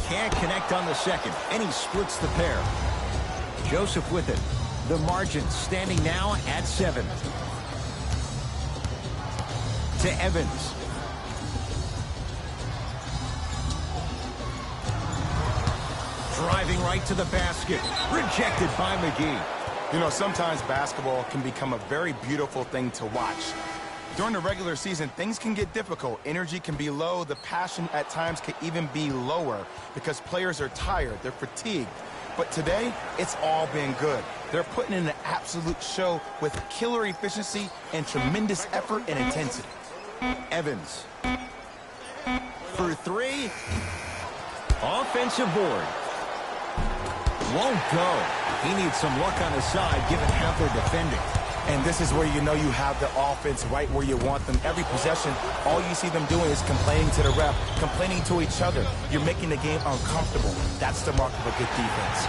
Can't connect on the second, and he splits the pair. Joseph with it. The margin standing now at 7. To Evans. Driving right to the basket. Rejected by McGee. You know, sometimes basketball can become a very beautiful thing to watch. During the regular season, things can get difficult. Energy can be low. The passion at times can even be lower because players are tired. They're fatigued. But today, it's all been good. They're putting in an absolute show with killer efficiency and tremendous effort and intensity. Evans. For 3. Offensive board. Won't go. He needs some luck on his side given how they're defending. And this is where you know you have the offense right where you want them. Every possession, all you see them doing is complaining to the ref, complaining to each other. You're making the game uncomfortable. That's the mark of a good defense.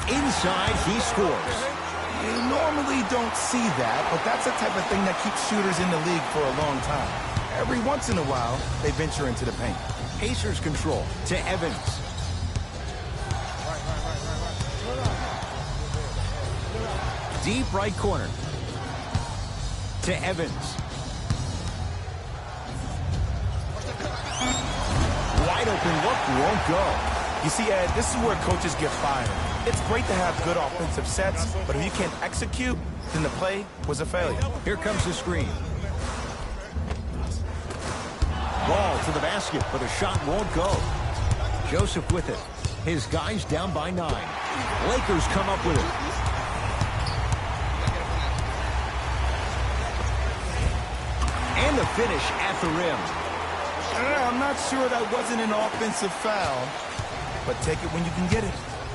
Inside, he scores. You normally don't see that, but that's the type of thing that keeps shooters in the league for a long time. Every once in a while, they venture into the paint. Pacers control to Evans. Deep right corner. To Evans. Wide open look, won't go. You see, Ed, this is where coaches get fired. It's great to have good offensive sets, but if you can't execute, then the play was a failure. Here comes the screen. Ball to the basket, but the shot won't go. Joseph with it. His guys down by 9. Lakers come up with it. And the finish at the rim. I'm not sure that wasn't an offensive foul, but take it when you can get it.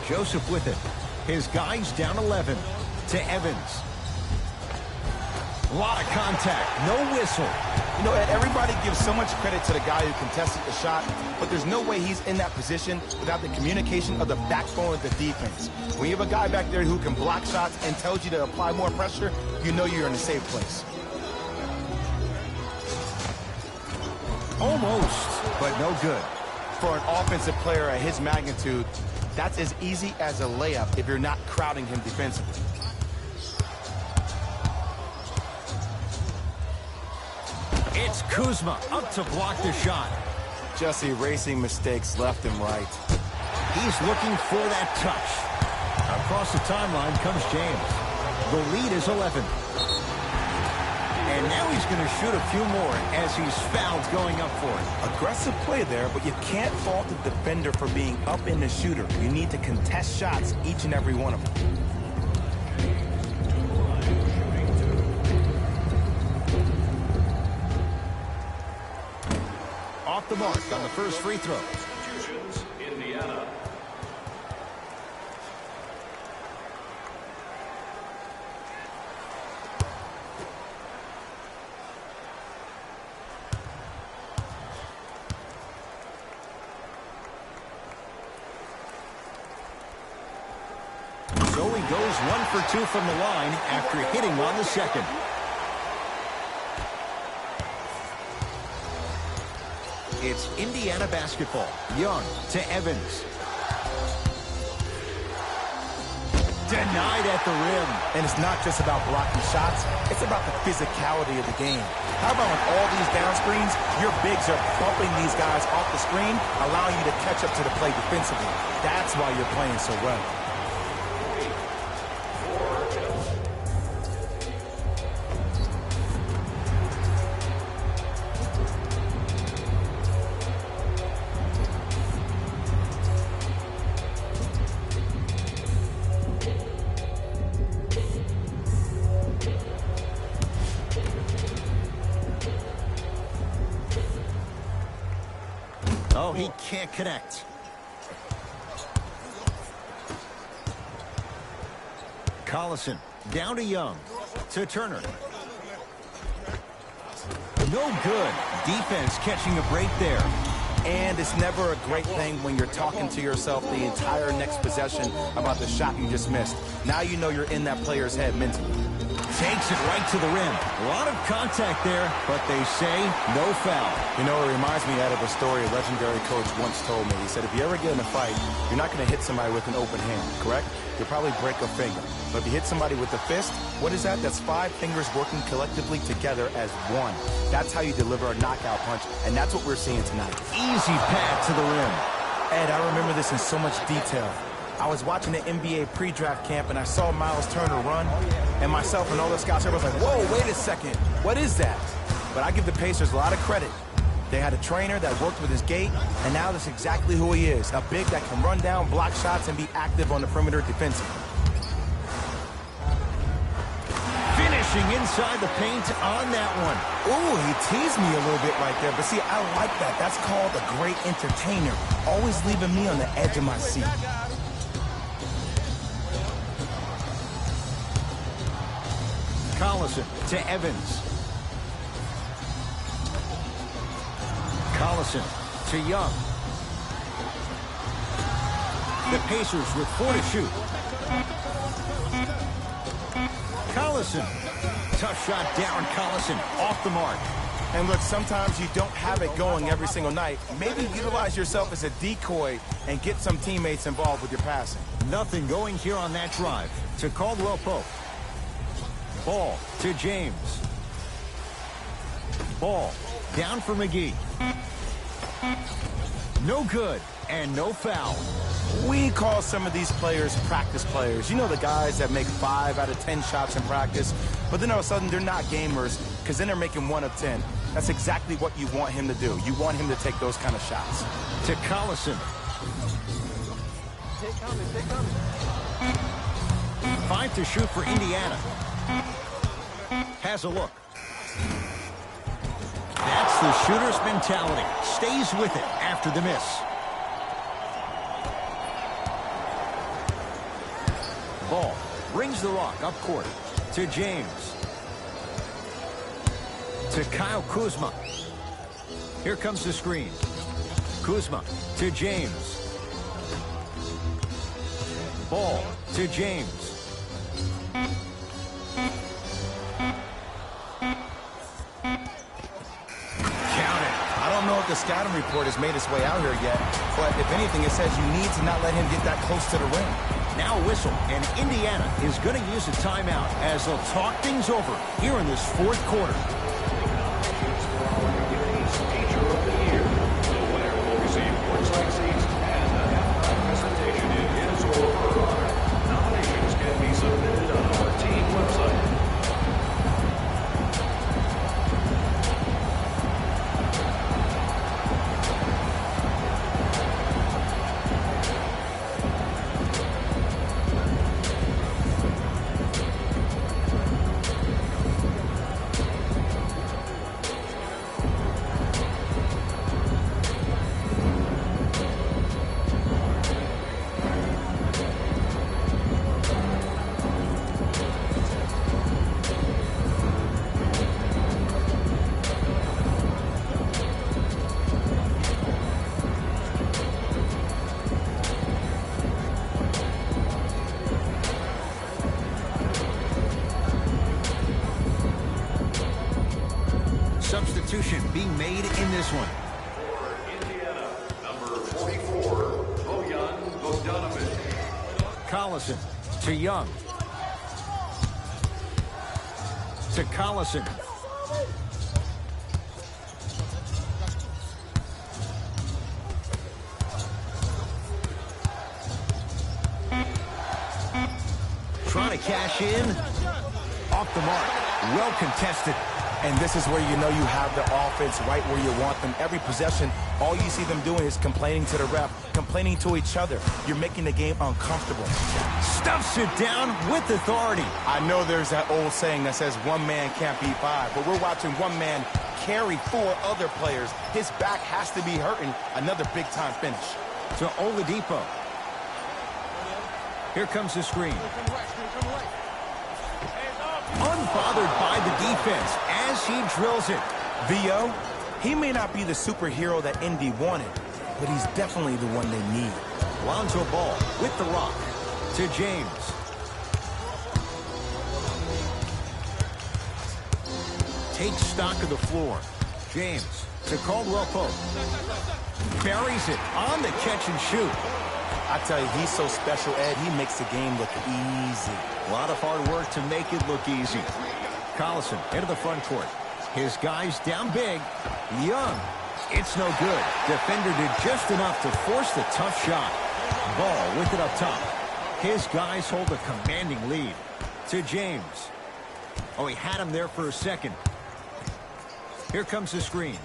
Joseph with it. His guys down 11. To Evans. A lot of contact. No whistle. You know, Ed, everybody gives so much credit to the guy who contested the shot, but there's no way he's in that position without the communication of the backbone of the defense. When you have a guy back there who can block shots and tells you to apply more pressure, you know you're in a safe place. Almost, but no good. For an offensive player at his magnitude, that's as easy as a layup if you're not crowding him defensively. It's Kuzma up to block the shot. Just erasing mistakes left and right. He's looking for that touch. Across the timeline comes James. The lead is 11. And now he's going to shoot a few more as he's fouled going up for it. Aggressive play there, but you can't fault the defender for being up in the shooter. You need to contest shots, each and every one of them. Off the mark on the first free throw. Indiana. So he goes 1 for 2 from the line after hitting on the second. It's Indiana basketball. Young to Evans. Denied at the rim. And it's not just about blocking shots, it's about the physicality of the game. How about on all these down screens, your bigs are bumping these guys off the screen, allowing you to catch up to the play defensively. That's why you're playing so well. Oh, he can't connect. Collison down to Young. To Turner. No good. Defense catching a break there. And it's never a great thing when you're talking to yourself the entire next possession about the shot you just missed. Now you know you're in that player's head mentally. Takes it right to the rim. A lot of contact there, but they say no foul. You know, it reminds me of a story a legendary coach once told me. He said, if you ever get in a fight, you're not going to hit somebody with an open hand, correct? You'll probably break a finger. But if you hit somebody with a fist, what is that? That's 5 fingers working collectively together as one. That's how you deliver a knockout punch, and that's what we're seeing tonight. Easy pad to the rim. Ed, I remember this in so much detail. I was watching the NBA pre-draft camp, and I saw Miles Turner run, and myself and all the scouts, everybody was like, whoa, wait a second, what is that? But I give the Pacers a lot of credit. They had a trainer that worked with his gait, and now that's exactly who he is, a big that can run down, block shots, and be active on the perimeter defensively. Finishing inside the paint on that one. Ooh, he teased me a little bit right there, but see, I like that. That's called a great entertainer, always leaving me on the edge of my seat. Collison to Evans. Collison to Young. The Pacers with 4 to shoot. Collison. Tough shot down. Collison off the mark. And look, sometimes you don't have it going every single night. Maybe utilize yourself as a decoy and get some teammates involved with your passing. Nothing going here on that drive. To Caldwell Pope. Ball to James. Ball down for McGee. No good and no foul. We call some of these players practice players. You know, the guys that make 5 out of 10 shots in practice, but then all of a sudden they're not gamers because then they're making 1 of 10. That's exactly what you want him to do. You want him to take those kind of shots. To Collison. 5 to shoot for Indiana. Has a look. That's the shooter's mentality. Stays with it after the miss. Ball brings the rock up court to James. To Kyle Kuzma. Here comes the screen. Kuzma to James. Ball to James. I don't know if the scouting report has made its way out here yet, but if anything, it says you need to not let him get that close to the rim. Now a whistle, and Indiana is going to use a timeout as they'll talk things over here in this 4th quarter. Teacher of the Year. The winner will receive courtside seats and a halftime presentation in his or her honor. Nominations can be submitted on our team website. Substitution being made in this one. For Indiana, number 44, Bojan Bogdanovic. Collison to Young. To Collison. Trying to cash in. Off the mark. Well contested. And this is where you know you have the offense right where you want them. Every possession, all you see them doing is complaining to the ref, complaining to each other. You're making the game uncomfortable. Stuffs it down with authority. I know there's that old saying that says 1 man can't beat 5, but we're watching 1 man carry 4 other players. His back has to be hurting. Another big-time finish. To Oladipo. Here comes the screen. unbothered by the defense as he drills it. VO, he may not be the superhero that Indy wanted, but he's definitely the one they need. Lonzo Ball with the rock to James. Takes stock of the floor. James to Caldwell Pope. Buries it on the catch and shoot. I tell you, he's so special, Ed. He makes the game look easy. A lot of hard work to make it look easy. Collison into the front court. His guys down big. Young. It's no good. Defender did just enough to force the tough shot. Ball with it up top. His guys hold a commanding lead. To James. Oh, he had him there for a second. Here comes the screen.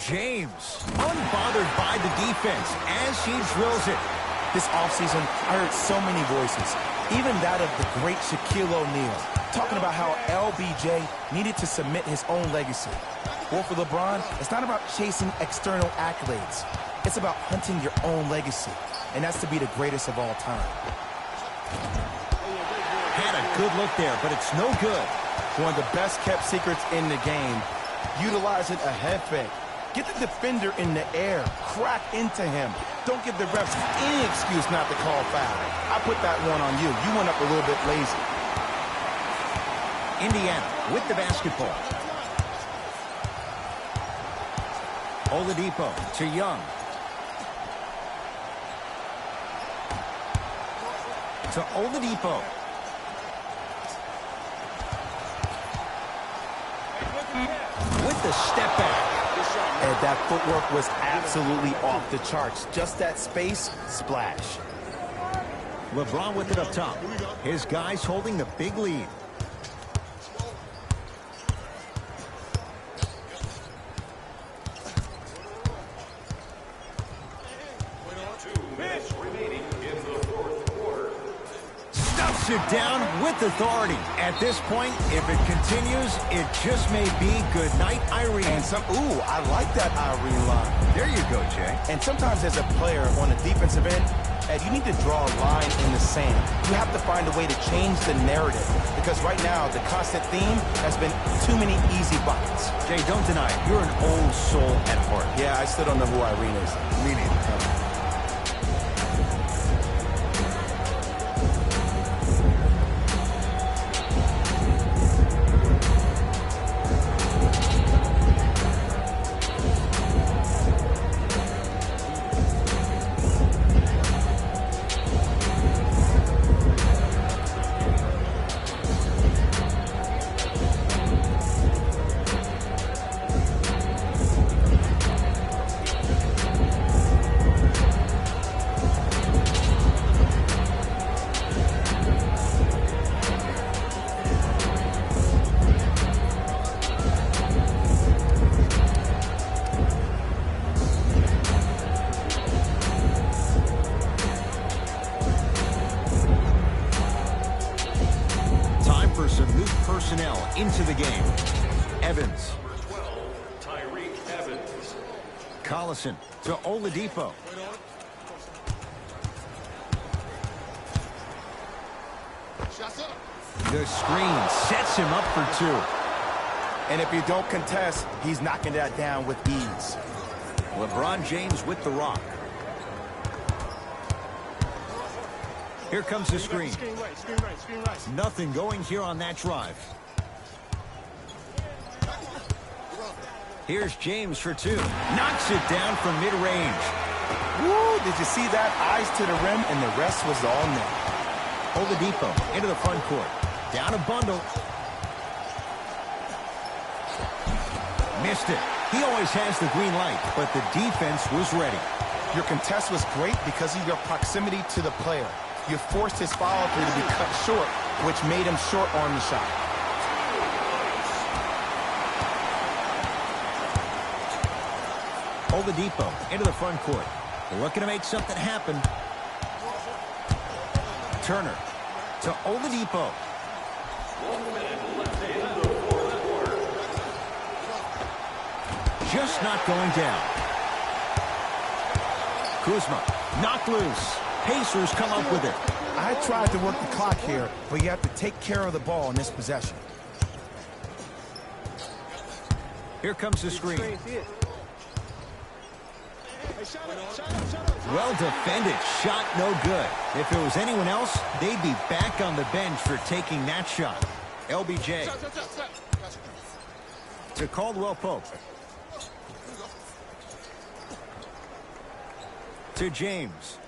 James, unbothered by the defense as he drills it. This offseason, I heard so many voices, even that of the great Shaquille O'Neal, talking about how LBJ needed to submit his own legacy. Well, for LeBron, it's not about chasing external accolades. It's about hunting your own legacy, and that's to be the greatest of all time. Had a good look there, but it's no good. One of the best-kept secrets in the game, utilizing a head fake. Get the defender in the air. Crack into him. Don't give the refs any excuse not to call foul. I put that one on you. You went up a little bit lazy. Indiana with the basketball. Oladipo to Young. To Oladipo. With the step back. And that footwork was absolutely off the charts. Just that space, splash. LeBron with it up top. His guys holding the big lead. Stuffs it down with authority. At this point, if it continues, it just may be good night, Irene. And ooh, I like that Irene line. There you go, Jay. And sometimes as a player on the defensive end, Ed, you need to draw a line in the sand. You have to find a way to change the narrative. Because right now, the constant theme has been too many easy buckets. Jay, don't deny it. You're an old soul at heart. Yeah, I still don't know who Irene is. Me neither. Into the game. Evans. Collison to Oladipo. The screen sets him up for two. And if you don't contest, he's knocking that down with ease. LeBron James with the rock. Here comes the screen. Nothing going here on that drive. Here's James for two. Knocks it down from mid-range. Woo, did you see that? Eyes to the rim, and the rest was all net. Oladipo into the front court. Down a bundle. Missed it. He always has the green light, but the defense was ready. Your contest was great because of your proximity to the player. You forced his follow-through to be cut short, which made him short on the shot. Oladipo into the front court. Looking to make something happen. Turner to Oladipo. 1 minute left in the fourth quarter. Just not going down. Kuzma knocked loose. Pacers come up with it. I tried to work the clock here, but you have to take care of the ball in this possession. Here comes the screen. Well defended, shot no good. If it was anyone else, they'd be back on the bench for taking that shot. LBJ. To Caldwell Pope. To James.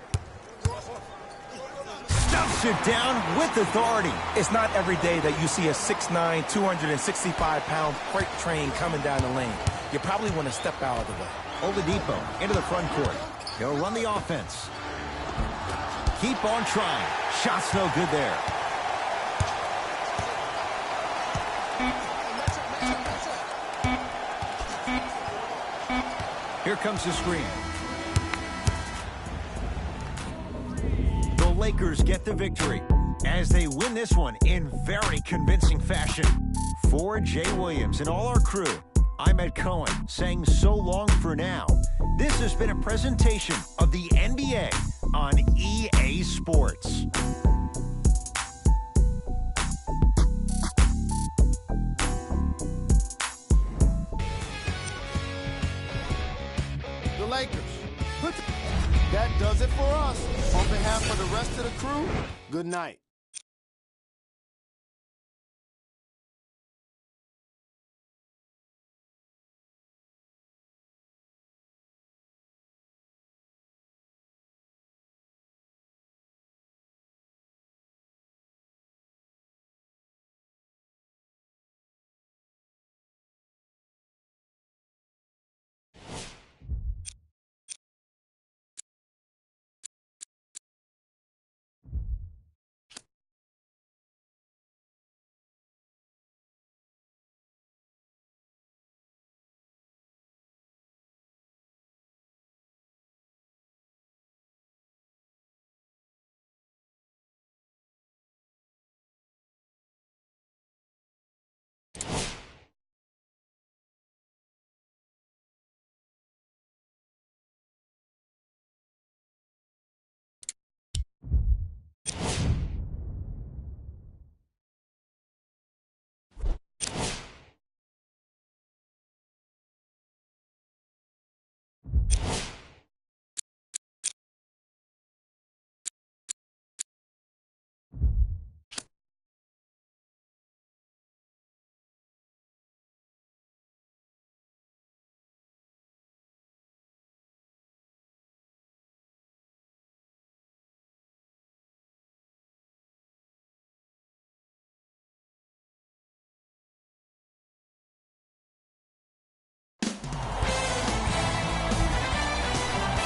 Stuffs it down with authority. It's not every day that you see a 6'9", 265-pound freight train coming down the lane. You probably want to step out of the way. Oladipo into the front court. He'll run the offense. Keep on trying. Shot's no good there. Here comes the screen. The Lakers get the victory as they win this one in very convincing fashion. For Jay Williams and all our crew, I'm Ed Cohen saying so long for now. This has been a presentation of the NBA on EA Sports. The Lakers. That does it for us. On behalf of the rest of the crew, good night.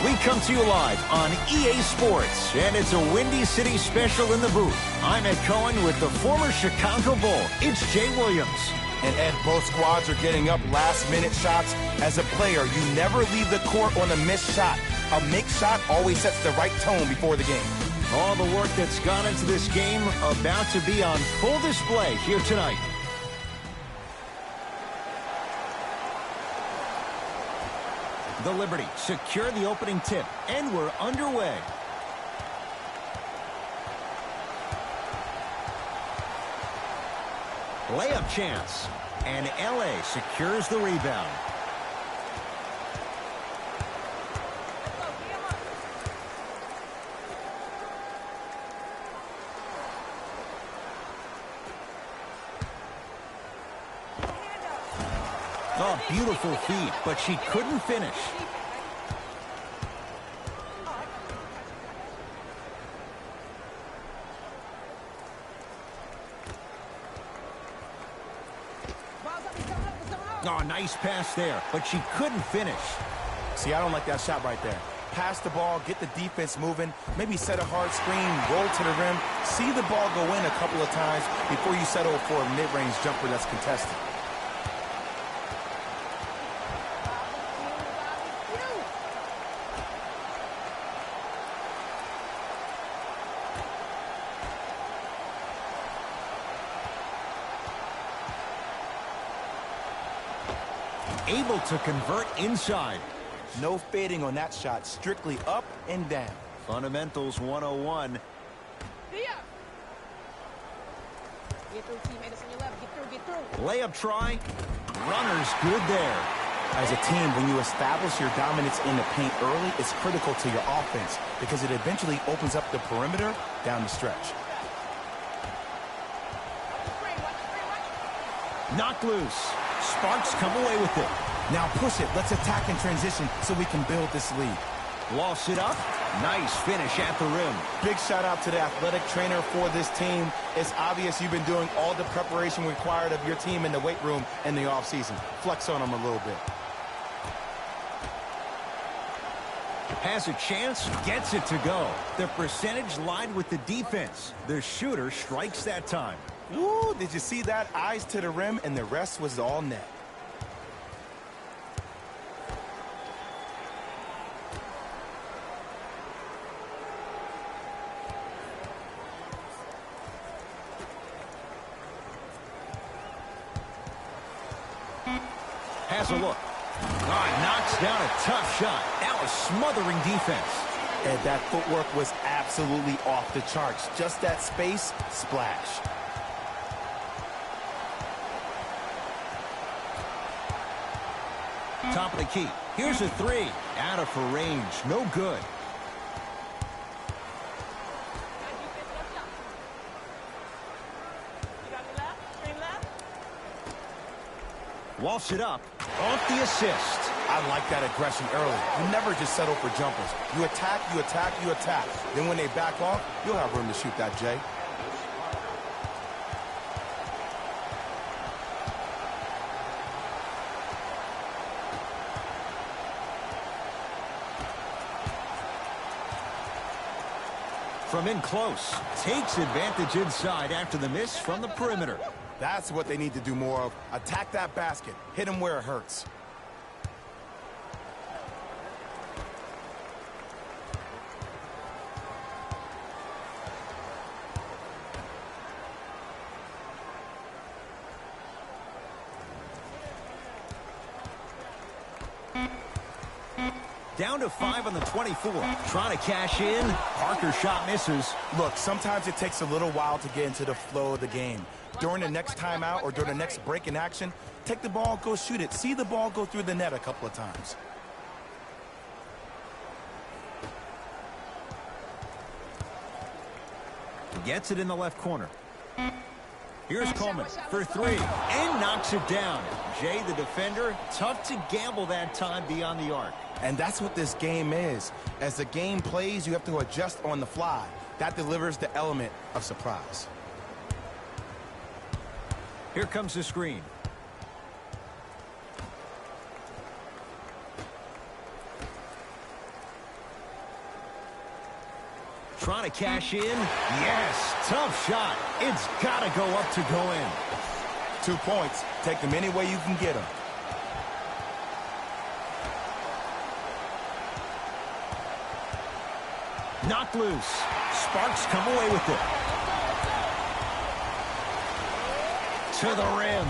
We come to you live on EA Sports, and it's a Windy City special in the booth. I'm Ed Cohen with the former Chicago Bull. It's Jay Williams. And Ed, both squads are getting up last-minute shots. As a player, you never leave the court on a missed shot. A make shot always sets the right tone before the game. All the work that's gone into this game about to be on full display here tonight. The Liberty secure the opening tip, and we're underway. Layup chance, and LA secures the rebound. Oh, beautiful feed, but she couldn't finish. Oh, nice pass there, but she couldn't finish. See, I don't like that shot right there. Pass the ball, get the defense moving, maybe set a hard screen, roll to the rim, see the ball go in a couple of times before you settle for a mid-range jumper that's contested. Able to convert inside. No fading on that shot, strictly up and down. Fundamentals 101. Get through, teammate. It's on your left. Get through. Layup try. Runner's good there. As a team, when you establish your dominance in the paint early, it's critical to your offense because it eventually opens up the perimeter down the stretch. Knocked loose. Sparks come away with it. Now push it. Let's attack in transition so we can build this lead. Lost it up. Nice finish at the rim. Big shout out to the athletic trainer for this team. It's obvious you've been doing all the preparation required of your team in the weight room in the offseason. Flex on them a little bit. Has a chance, gets it to go. The percentage lied with the defense. The shooter strikes that time. Woo, did you see that? Eyes to the rim, and the rest was all net. Has a look. Knocks down a tough shot. That was smothering defense. And that footwork was absolutely off the charts. Just that space, splash. Top of the key. Here's a three. Out of for range. No good. Walks it up. Off the assist. I like that aggression early. You never just settle for jumpers. You attack, you attack, you attack. Then when they back off, you'll have room to shoot that, Jay. From in close. Takes advantage inside after the miss from the perimeter. That's what they need to do more of. Attack that basket. Hit them where it hurts. Down to 5 on the 24. Trying to cash in. Parker's shot misses. Look, sometimes it takes a little while to get into the flow of the game. During the next timeout or during the next break in action, take the ball, go shoot it. See the ball go through the net a couple of times. Gets it in the left corner. Here's Coleman for three. And knocks it down. Jay, the defender, tough to gamble that time beyond the arc. And that's what this game is. As the game plays, you have to adjust on the fly. That delivers the element of surprise. Here comes the screen. Trying to cash in. Yes, tough shot. It's got to go up to go in. 2 points. Take them any way you can get them. Knocked loose. Sparks come away with it. To the rim.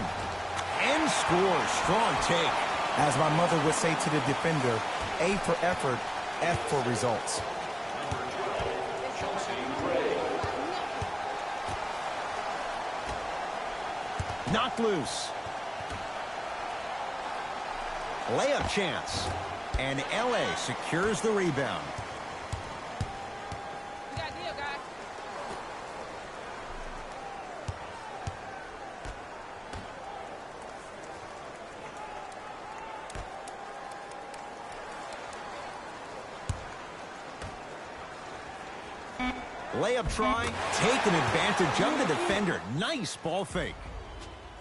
And scores. Strong take. As my mother would say to the defender, A for effort, F for results. Knocked loose. Layup chance. And LA secures the rebound. We got a deal, guys. Layup try. Taking advantage of the defender. Nice ball fake.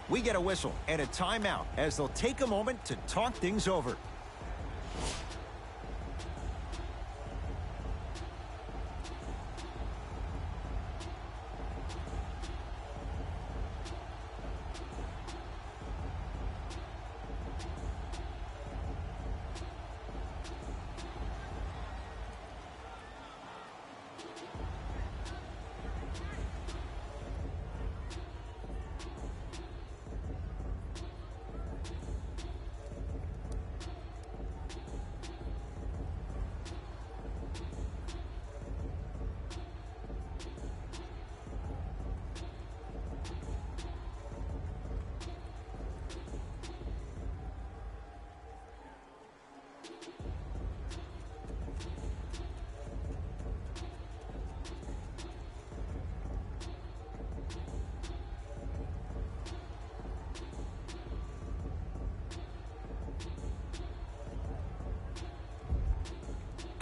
We get a whistle and a timeout as they'll take a moment to talk things over.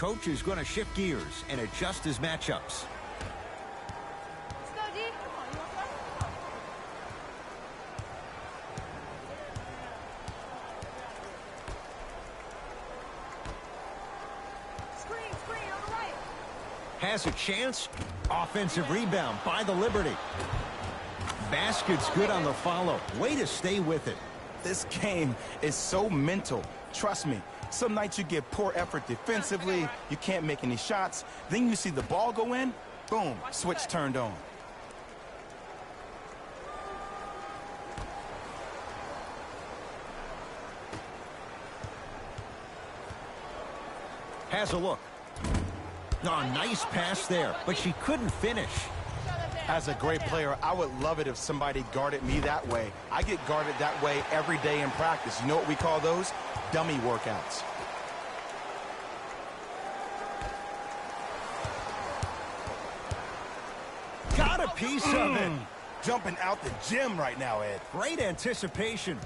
Coach is going to shift gears and adjust his matchups. Let's go, G. Come on, you want to go? Screen on the right. Has a chance. Offensive rebound by the Liberty. Basket's good on the follow. Way to stay with it. This game is so mental. Trust me, some nights you get poor effort defensively, you can't make any shots, then you see the ball go in, boom, switch turned on. Has a look. Oh, nice pass there, but she couldn't finish. As a great player, I would love it if somebody guarded me that way. I get guarded that way every day in practice. You know what we call those? Dummy workouts. Got a piece of it. Jumping out the gym right now, Ed. Great anticipation.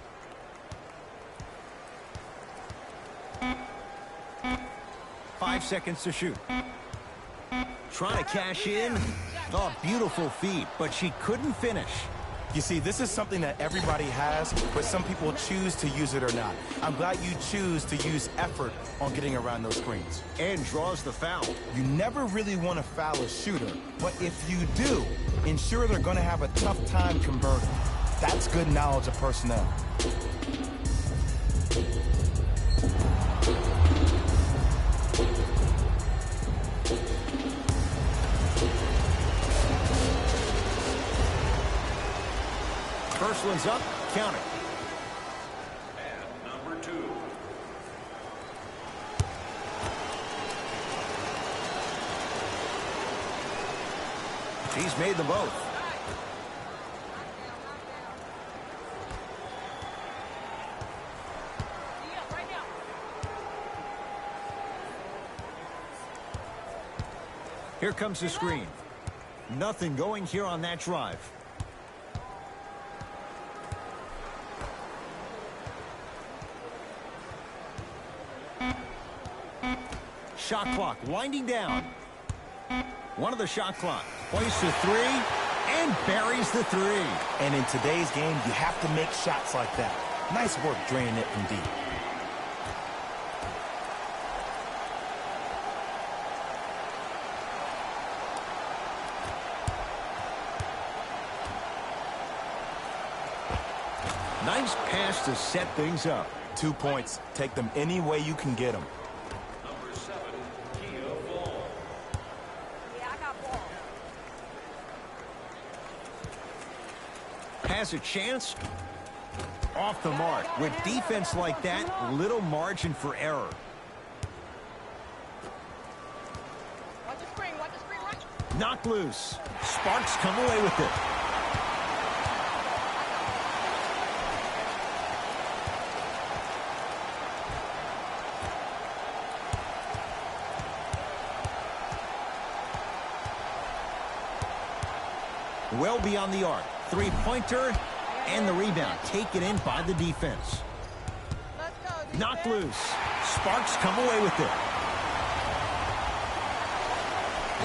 Five seconds to shoot. Trying to cash in. Oh, beautiful feed, but she couldn't finish. You see, this is something that everybody has, but some people choose to use it or not. I'm glad you choose to use effort on getting around those screens. And draws the foul. You never really want to foul a shooter, but if you do, ensure they're going to have a tough time converting. That's good knowledge of personnel. First one's up, count it. And number 2. She's made them both. Right now. Here comes the screen. Nothing going here on that drive. Shot clock winding down. One of the shot clock. Points to three and buries the three. And in today's game, you have to make shots like that. Nice work draining it from deep. Nice pass to set things up. 2 points. Take them any way you can get them. Number 7, Kia Ball. Yeah, I got ball. Has a chance. Off the mark. With defense like that, little margin for error. Watch the screen, right? Knocked loose. Sparks come away with it. Well beyond the arc. Three-pointer and the rebound taken in by the defense. Let's go, defense. Knocked loose. Sparks come away with it.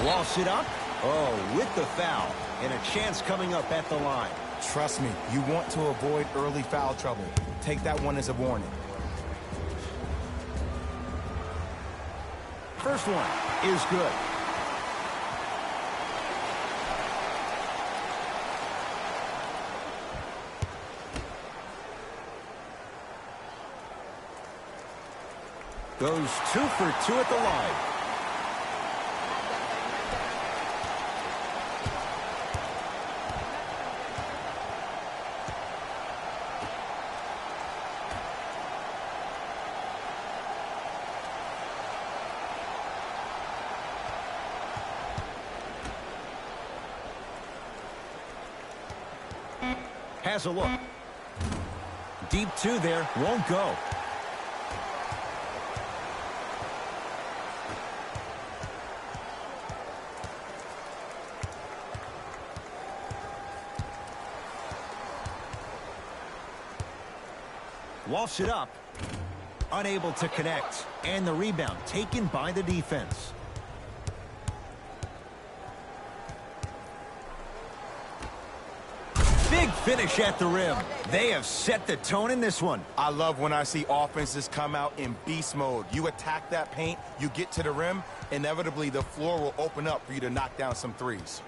Lost it up. Oh, with the foul. And a chance coming up at the line. Trust me, you want to avoid early foul trouble. Take that one as a warning. First one is good. Goes 2 for 2 at the line. Has a look. Deep 2 there. Won't go. Walks it up. Unable to connect, and the rebound taken by the defense. Big finish at the rim. They have set the tone in this one. I love when I see offenses come out in beast mode. You attack that paint, you get to the rim, inevitably the floor will open up for you to knock down some threes.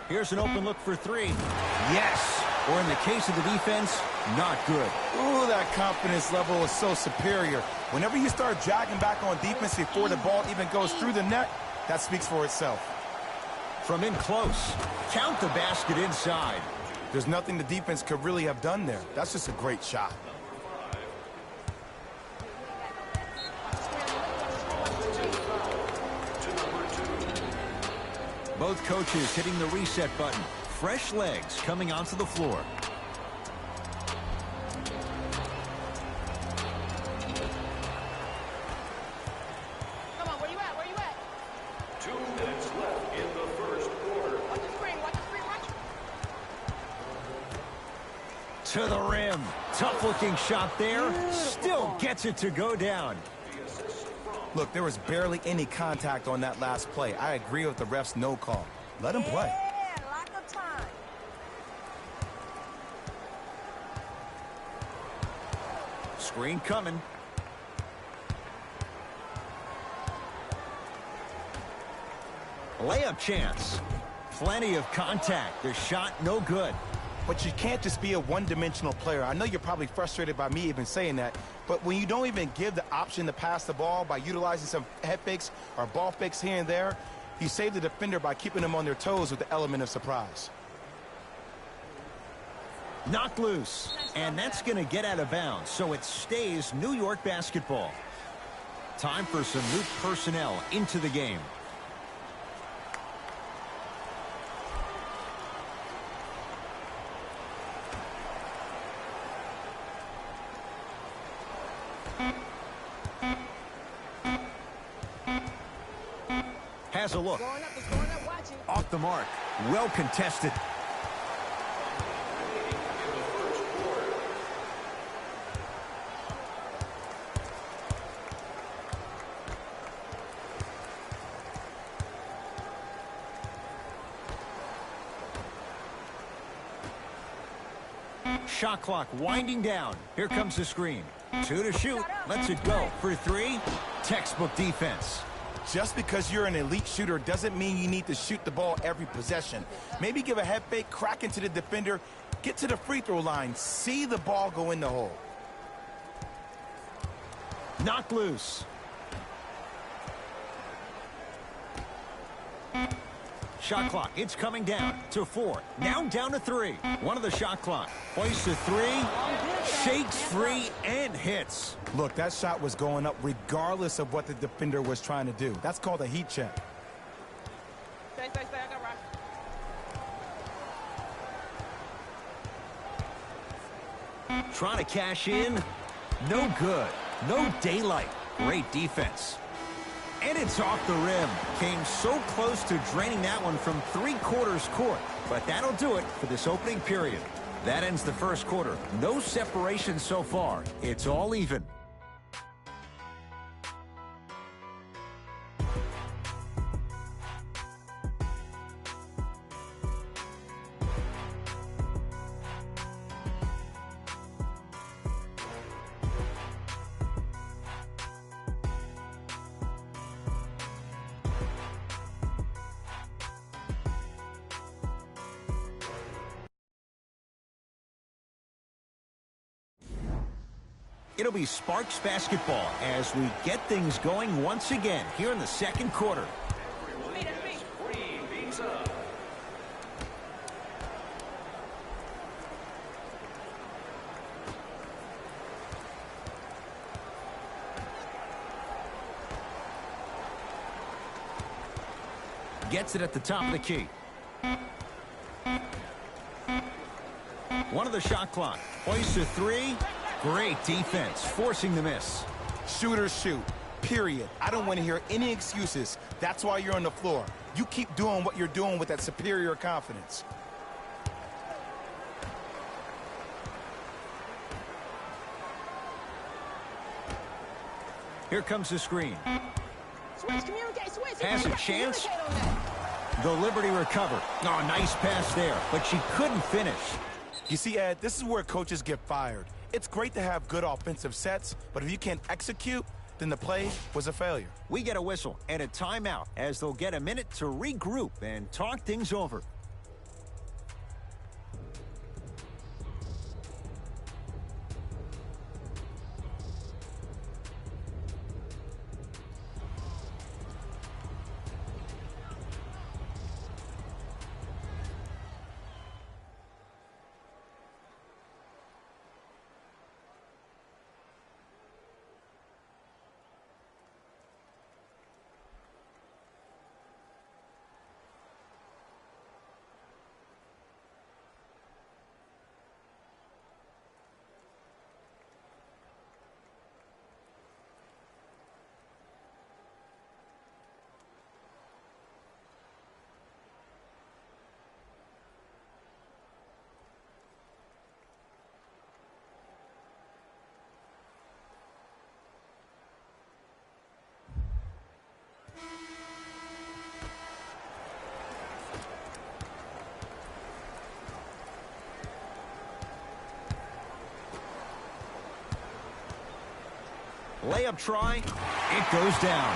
Here's an open look for three. Yes. Or in the case of the defense, not good. Ooh, that confidence level is so superior. Whenever you start jogging back on defense before the ball even goes through the net, that speaks for itself. From in close, count the basket inside. There's nothing the defense could really have done there. That's just a great shot. Both coaches hitting the reset button. Fresh legs coming onto the floor. Come on, where you at? Where you at? 2 minutes left in the first quarter. Watch the screen, watch the screen, watch. To the rim. Tough-looking shot there. Still gets it to go down. Look, there was barely any contact on that last play. I agree with the ref's no call. Let him play. Yeah, lock of time. Screen coming. Layup chance. Plenty of contact. The shot no good. But you can't just be a one-dimensional player. I know you're probably frustrated by me even saying that, but when you don't even give the option to pass the ball by utilizing some head fakes or ball fakes here and there, you save the defender by keeping them on their toes with the element of surprise. Knocked loose. And that's going to get out of bounds, so it stays New York basketball. Time for some new personnel into the game. Has a look. It's going up, watch it. Off the mark. Well contested. Shot clock winding down. Here comes the screen. 2 to shoot. Lets it go for 3. Textbook defense. Just because you're an elite shooter doesn't mean you need to shoot the ball every possession. Maybe give a head fake, crack into the defender, get to the free throw line, see the ball go in the hole. Knocked loose. Shot clock, it's coming down to 4. Now down to 3. One of the shot clock. Hoists to 3. Shakes free and hits. Look, that shot was going up regardless of what the defender was trying to do. That's called a heat check. Stay, I got rock. Trying to cash in. No good. No daylight. Great defense. And it's off the rim. Came so close to draining that one from 3/4 court. But that'll do it for this opening period. That ends the first quarter. No separation so far. It's all even. It'll be Sparks basketball as we get things going once again here in the second quarter. Gets it at the top of the key. One of the shot clock. Hoists to 3. Great defense, forcing the miss. Shooters shoot. period. I don't want to hear any excuses. That's why you're on the floor. You keep doing what you're doing with that superior confidence. Here comes the screen. Switch, communicate, switch. Has a chance. Communicate on that. The Liberty recover. Oh, nice pass there, but she couldn't finish. You see, Ed, this is where coaches get fired. It's great to have good offensive sets, but if you can't execute, then the play was a failure. We get a whistle and a timeout as they'll get a minute to regroup and talk things over. Layup try. It goes down.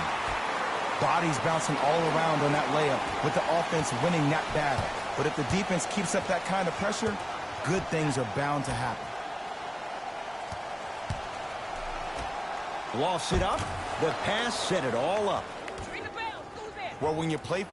Bodies bouncing all around on that layup with the offense winning that battle. But if the defense keeps up that kind of pressure, good things are bound to happen. Lost it up. The pass set it all up. Bring the bell. Who's there? Well, when you play